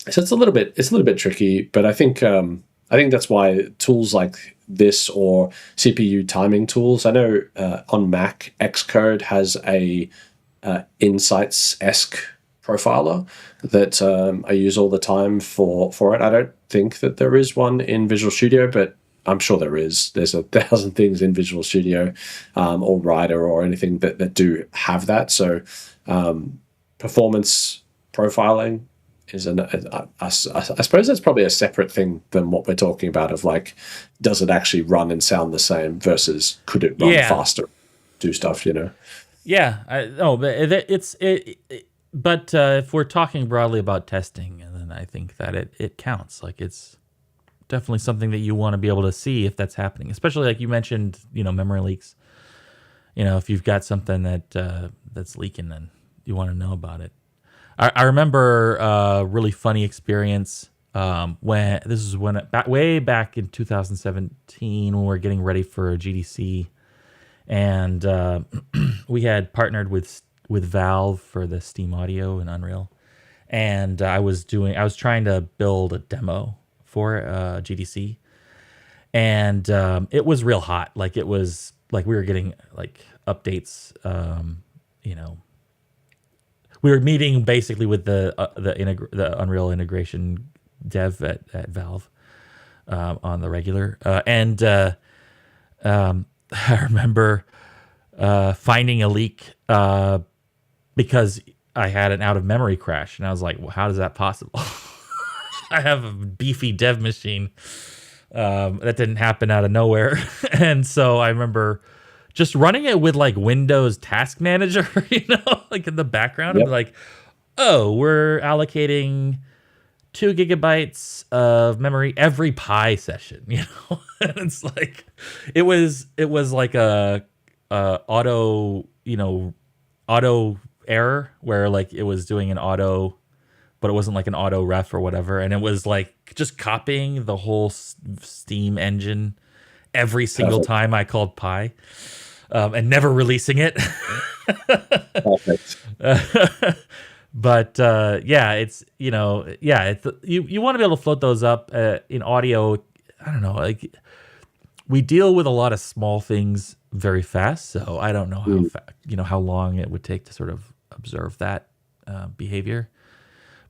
it's a little bit tricky, but I think that's why tools like this or CPU timing tools. I know on Mac, Xcode has a Insights-esque profiler that I use all the time for it. I don't think that there is one in Visual Studio, but I'm sure there is. There's 1,000 things in Visual Studio or Rider or anything that do have that. So performance profiling is I suppose that's probably a separate thing than what we're talking about of like, does it actually run and sound the same versus could it run faster, do stuff, Yeah, but if we're talking broadly about testing, then I think that it counts. Like, it's definitely something that you want to be able to see if that's happening, especially like you mentioned, memory leaks. If you've got something that's leaking, then you want to know about it. I remember a really funny experience when way back in 2017 when we were getting ready for GDC. And we had partnered with Valve for the Steam Audio and Unreal, and I was trying to build a demo for GDC, and it was real hot. Like, it was like we were getting like updates. We were meeting basically with the Unreal integration dev at Valve on the regular, and I remember finding a leak because I had an out of memory crash, and I was like, well, how is that possible? I have a beefy dev machine. That didn't happen out of nowhere. And so I remember just running it with like Windows Task Manager, like in the background. Yep. And like, oh, we're allocating 2 gigabytes of memory every Pi session, And it's like, it was like a auto error where like it was doing an auto, but it wasn't like an auto ref or whatever. And it was like just copying the whole Steam engine every single time I called Pi, and never releasing it. Perfect. But it's you want to be able to float those up in audio. I don't know, like, we deal with a lot of small things very fast, so I don't know how long it would take to sort of observe that behavior.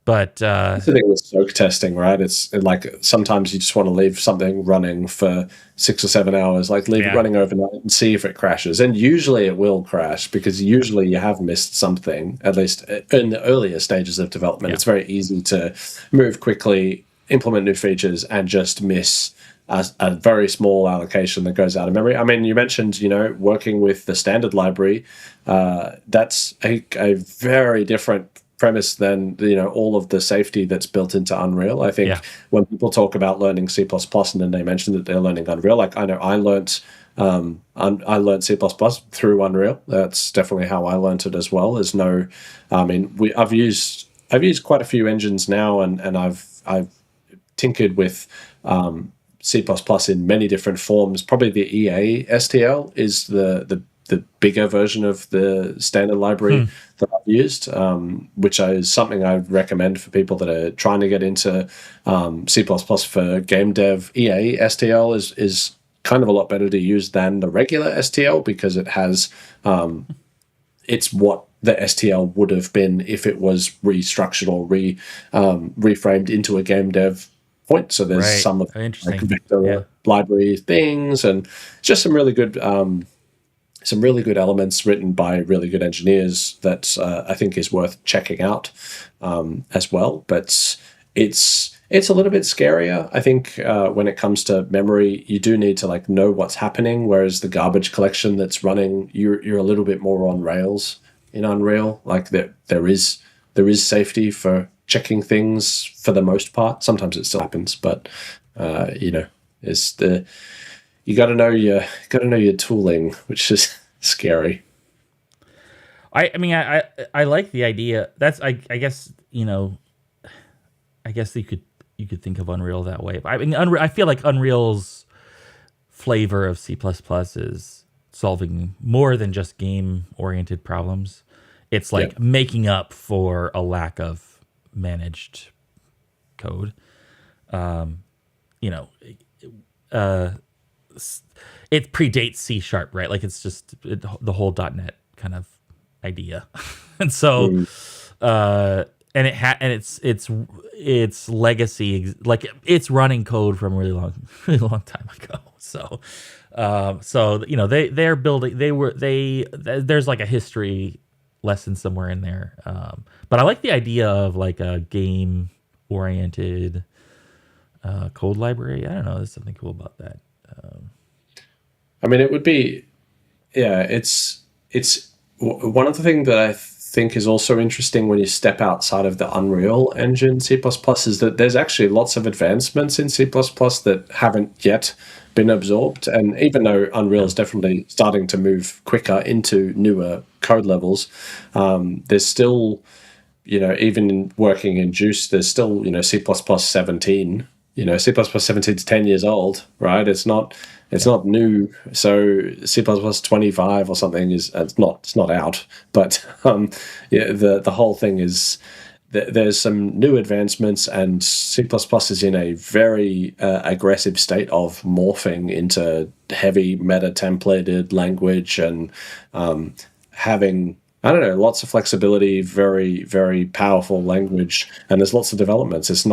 But that's the thing with soak testing, right? It's like sometimes you just want to leave something running for 6 or 7 hours, like leave it running overnight and see if it crashes. And usually it will crash because usually you have missed something, at least in the earlier stages of development. It's very easy to move quickly, implement new features, and just miss a very small allocation that goes out of memory. I mean, you mentioned, working with the standard library. That's a very different premise than all of the safety that's built into Unreal. I think when people talk about learning C++ and then they mention that they're learning Unreal, like I know I learned C++ through Unreal. That's definitely how I learned it as well. I've used quite a few engines now, and I've tinkered with C++ in many different forms. Probably the EA STL is the bigger version of the standard library that I've used, which is something I would recommend for people that are trying to get into C++ for game dev. EA STL is kind of a lot better to use than the regular STL because it has it's what the STL would have been if it was restructured or reframed into a game dev point. So there's some of like vector library things, and just some really good elements written by really good engineers that I think is worth checking out as well. But it's a little bit scarier, I think, when it comes to memory. You do need to like know what's happening, whereas the garbage collection that's running, you're a little bit more on rails in Unreal. Like there is safety for checking things for the most part. Sometimes it still happens, but you got to know your tooling, which is scary. I mean, I like the idea. That's I guess I guess you could think of Unreal that way. I mean, I feel like Unreal's flavor of C++ is solving more than just game-oriented problems. It's Yeah. like making up for a lack of managed code. You know, it predates C Sharp, right? Like it's just the whole .NET kind of idea, and so and its legacy, like it's running code from a really long time ago. So they're building there's like a history lesson somewhere in there. But I like the idea of like a game oriented code library. I don't know, there's something cool about that. I mean, it would be, yeah, it's one of the things that I think is also interesting when you step outside of the Unreal Engine C++ is that there's actually lots of advancements in C++ that haven't yet been absorbed. And even though Unreal is definitely starting to move quicker into newer code levels, there's still, even in working in Juice, there's still, C++ 17. C++ 17 is 10 years old, right? It's not new. So C++ 25 or something it's not out. But the whole thing is there's some new advancements, and C++ is in a very aggressive state of morphing into heavy meta templated language and having, I don't know, lots of flexibility, very, very powerful language, and there's lots of developments. It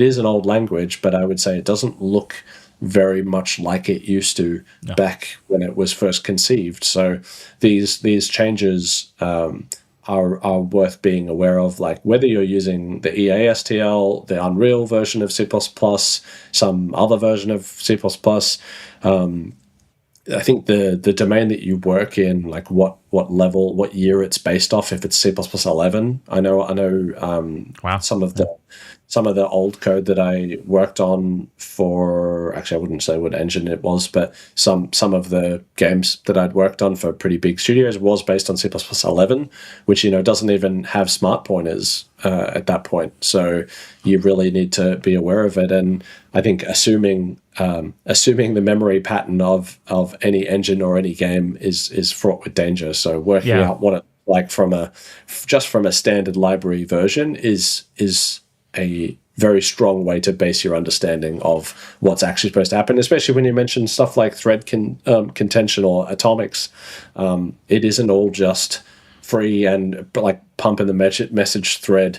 is an old language, but I would say it doesn't look very much like it used to back when it was first conceived. So these changes are worth being aware of, like whether you're using the EASTL, the Unreal version of C++, some other version of C++. I think the domain that you work in, like what level, what year it's based off, if it's C++ 11. I know. Wow. Some of the old code that I worked on for, actually I wouldn't say what engine it was, but some of the games that I'd worked on for pretty big studios was based on C++ 11, which doesn't even have smart pointers at that point. So you really need to be aware of it. And I think assuming the memory pattern of any engine or any game is fraught with danger. So working out what it like from a standard library version is a very strong way to base your understanding of what's actually supposed to happen, especially when you mention stuff like thread contention or atomics. It isn't all just free and like pumping the message thread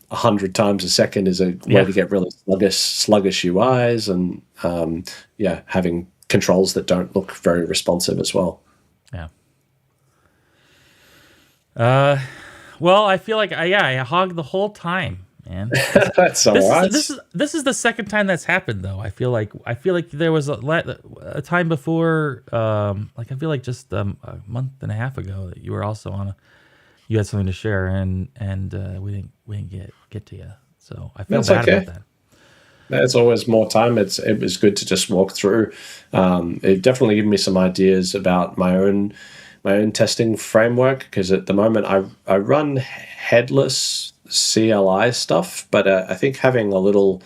100 times a second is a way to get really sluggish UIs and having controls that don't look very responsive as well. Yeah. Well, I feel like I hogged the whole time, man. That's all right. This is the second time that's happened, though. I feel like there was a time before, like I feel like just a month and a half ago that you were also on you had something to share, and we didn't get to you. So I feel bad about that. There's always more time. It was good to just walk through. It definitely gave me some ideas about my own testing framework, because at the moment I run headless CLI stuff, but I think having a little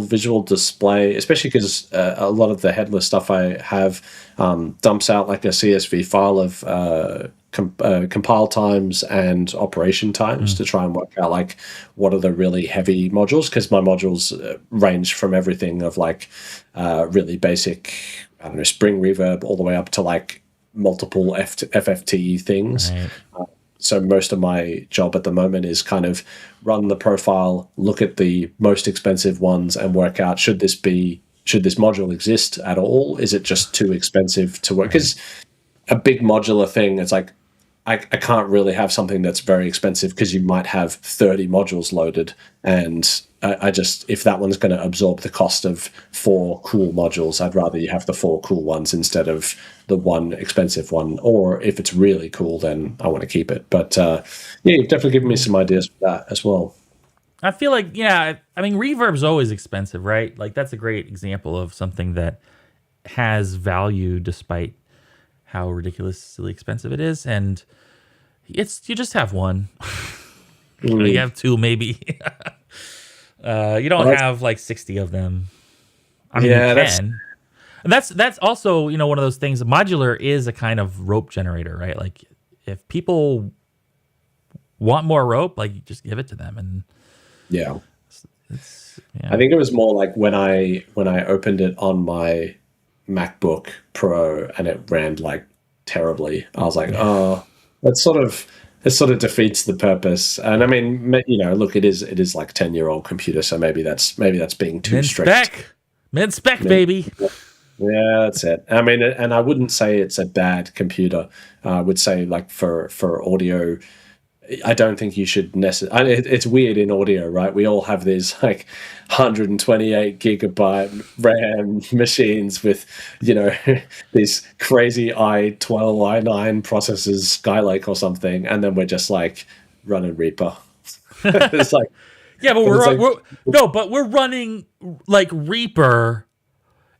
visual display, especially because a lot of the headless stuff I have dumps out like a CSV file of compile times and operation times to try and work out like what are the really heavy modules, because my modules range from everything of like really basic, I don't know, Spring Reverb all the way up to like multiple FFT things. Right. So most of my job at the moment is kind of run the profile, look at the most expensive ones and work out, should this module exist at all? Is it just too expensive to work? Because a big modular thing, it's like, I can't really have something that's very expensive because you might have 30 modules loaded, and I just, if that one's going to absorb the cost of 4 cool modules, I'd rather you have the 4 cool ones instead of the one expensive one. Or if it's really cool, then I want to keep it. But you've definitely given me some ideas for that as well. I feel like, I mean, reverb's always expensive, right? Like that's a great example of something that has value despite how ridiculously expensive it is. And you just have one. You Mm. have two, maybe. You don't Well, have like 60 of them. I mean, you yeah, that's can. And that's also, one of those things. Modular is a kind of rope generator, right? Like if people want more rope, like you just give it to them, and yeah. it's I think it was more like when I opened it on my MacBook Pro and it ran like terribly. I was like, yeah. oh, it sort of defeats the purpose. And I mean, look, it is like 10-year-old computer, so maybe that's being too strict. Min spec, Maybe- baby. Yeah, that's it. I mean, and I wouldn't say it's a bad computer. I would say like for audio, I don't think you should necessarily. It's weird in audio, right? We all have these like 128 gigabyte RAM machines with, these crazy i12, i9 processors, Skylake or something, and then we're just like running Reaper. It's like, Yeah, but but it's like, we're running like Reaper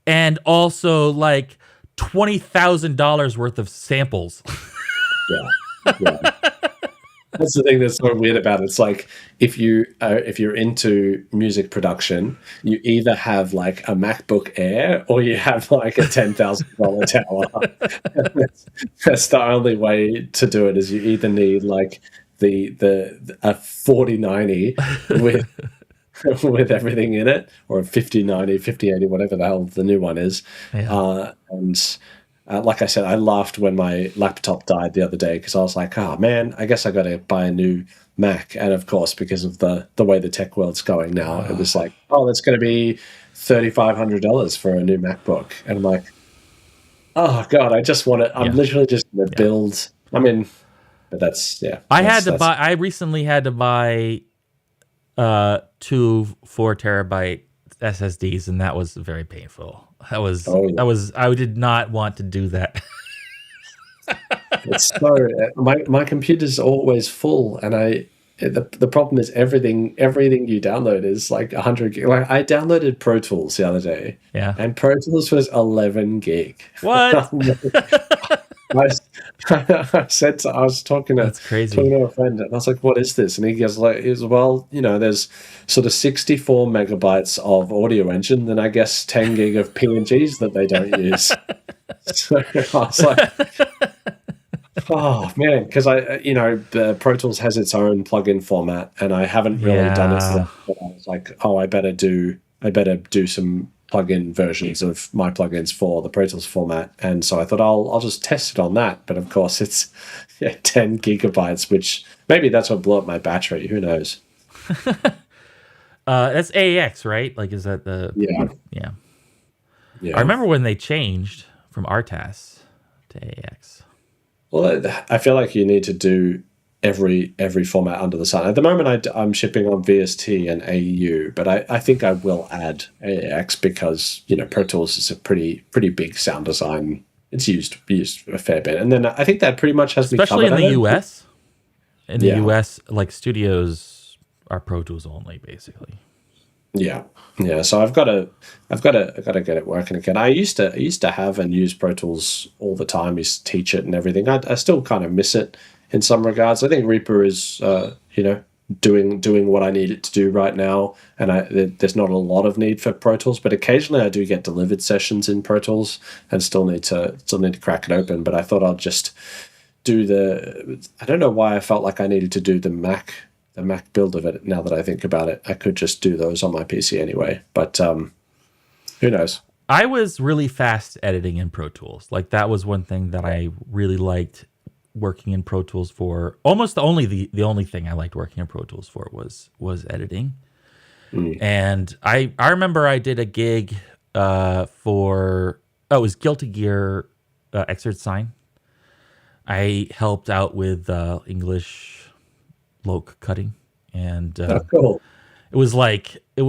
and also like $20,000 worth of samples. yeah, yeah. That's the thing that's so weird about it. It's like if you're into music production, you either have like a MacBook Air or you have like a $10,000 tower. That's the only way to do it. Is you either need like a 4090 with with everything in it, or a 5090, 5080, whatever the hell the new one is. Yeah. And like I said, I laughed when my laptop died the other day because I was like, oh man, I guess I got to buy a new Mac. And of course, because of the way the tech world's going now, it was like, oh, that's going to be $3,500 for a new MacBook. And I'm like, oh God, I just want to, I'm Yeah. literally just going to build. I mean, but I recently had to buy two 4 terabyte SSDs, and that was very painful. I did not want to do that. It's so my computer's always full, and the problem is everything you download is like 100 gig. Like I downloaded Pro Tools the other day, Yeah. and Pro Tools was 11 gig. What? I was talking That's crazy. to a friend, and I was like, "What is this?" And he goes, well, there's sort of 64 megabytes of audio engine, then I guess 10 gig of PNGs that they don't use." So I was like, oh man, because the Pro Tools has its own plugin format, and I haven't really done it yet. But I was like, oh, I better do some plugin versions of my plugins for the Pro Tools format, and so I thought I'll just test it on that. But of course, it's 10 gigabytes, which maybe that's what blew up my battery. Who knows? That's AAX, right? Like, is that the yeah? I remember when they changed from RTAS to AAX. Well, I feel like you need to do every format under the sun. At the moment, I'm shipping on VST and AU, but I think I will add AAX because Pro Tools is a pretty big sound design. It's used a fair bit, and then I think that pretty much has especially me in the US. In the Yeah. US, like studios are Pro Tools only, basically. Yeah. So I've got to get it working again. I used to have and use Pro Tools all the time. Used to teach it and everything. I still kind of miss it in some regards. I think Reaper is doing what I need it to do right now, and there's not a lot of need for Pro Tools. But occasionally I do get delivered sessions in Pro Tools and still need to crack it open. But I thought I'll just do I don't know why I felt like I needed to do the Mac build of it. Now that I think about it, I could just do those on my PC anyway. But who knows? I was really fast editing in Pro Tools. Like that was one thing that I really liked working in Pro Tools for. Almost the only thing I liked working in Pro Tools for was editing. And I remember I did a gig for it was Guilty Gear Exert Sign. I helped out with English loc cutting, and Cool. it was like a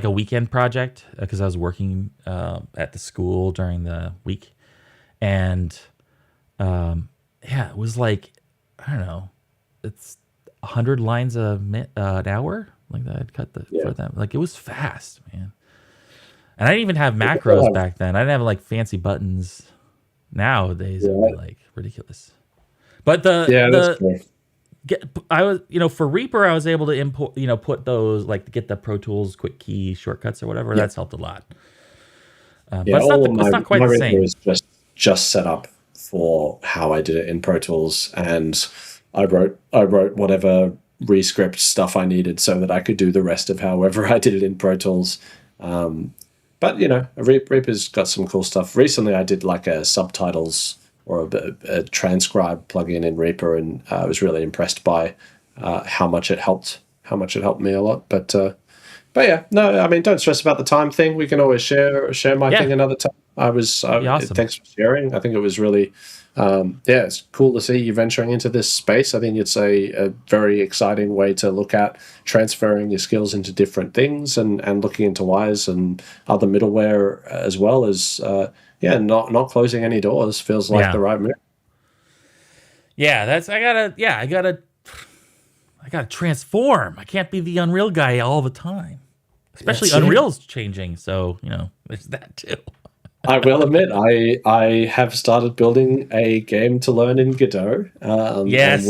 weekend project because I was working at the school during the week, and it was like, I don't know, it's 100 lines an hour like that. I'd cut for them. Like it was fast, man. And I didn't even have macros back then. I didn't have like fancy buttons. Nowadays it would be like ridiculous. But Yeah, that's cool. I was, for Reaper, I was able to import, put those, like, get the Pro Tools quick key shortcuts or whatever. Yeah. That's helped a lot. But Yeah, it's not quite my the Reaper same. is just set up for how I did it in Pro Tools, and I wrote whatever rescript stuff I needed so that I could do the rest of however I did it in Pro Tools. But Reaper's got some cool stuff. Recently, I did like a subtitles or a transcribe plugin in Reaper, and I was really impressed by how much it helped. How much it helped me a lot. But yeah, no, I mean, don't stress about the time thing. We can always share my thing another time. Awesome. Thanks for sharing. I think it was really, it's cool to see you venturing into this space. I think it's a very exciting way to look at transferring your skills into different things and looking into Wwise and other middleware as well as, not closing any doors feels like the right move. Yeah, I gotta transform. I can't be the Unreal guy all the time. Especially Unreal's changing, so there's that too. I will admit, I have started building a game to learn in Godot. Yes,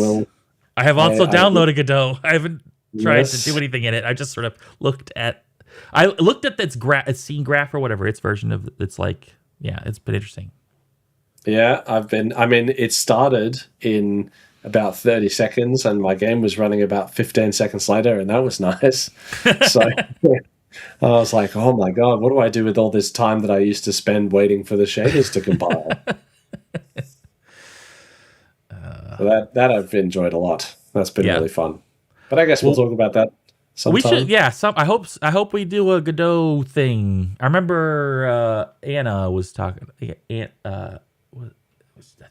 I have also downloaded Godot. I haven't tried to do anything in it. I just sort of looked at its scene graph or whatever its version of it's like. Yeah, it's been interesting. Yeah, it started in about 30 seconds, and my game was running about 15 seconds later, and that was nice. So I was like, oh my God, what do I do with all this time that I used to spend waiting for the shaders to compile? So that I've enjoyed a lot. That's been really fun. But I guess we'll talk about that sometime. We should, I hope we do a Godot thing. I remember Anna was talking. I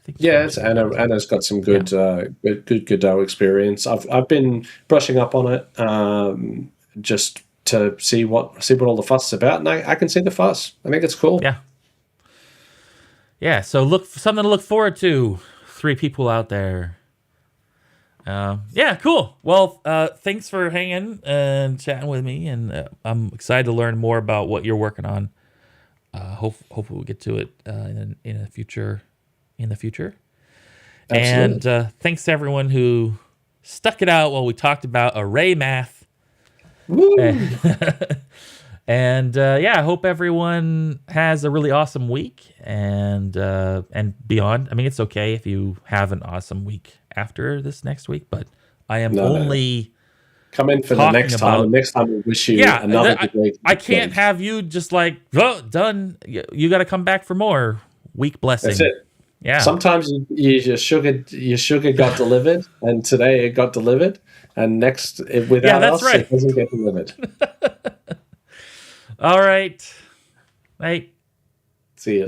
think. Yeah, Anna's got some good Godot experience. I've been brushing up on it just to see what all the fuss is about, and I can see the fuss. I think it's cool. Yeah. So something to look forward to. 3 people out there. Cool. Well, thanks for hanging and chatting with me, and I'm excited to learn more about what you're working on. Hopefully we'll get to it in the future. Absolutely. And thanks to everyone who stuck it out while we talked about array math. Woo! And I hope everyone has a really awesome week and beyond. I mean, it's okay if you have an awesome week after this next week, but I am only come in for the next time. The next time we wish you another great. I can't have you just like done. You got to come back for more week blessing. That's it. Yeah. Sometimes your sugar got delivered, and today it got delivered, and next without us it doesn't get delivered. All right. Bye. See you.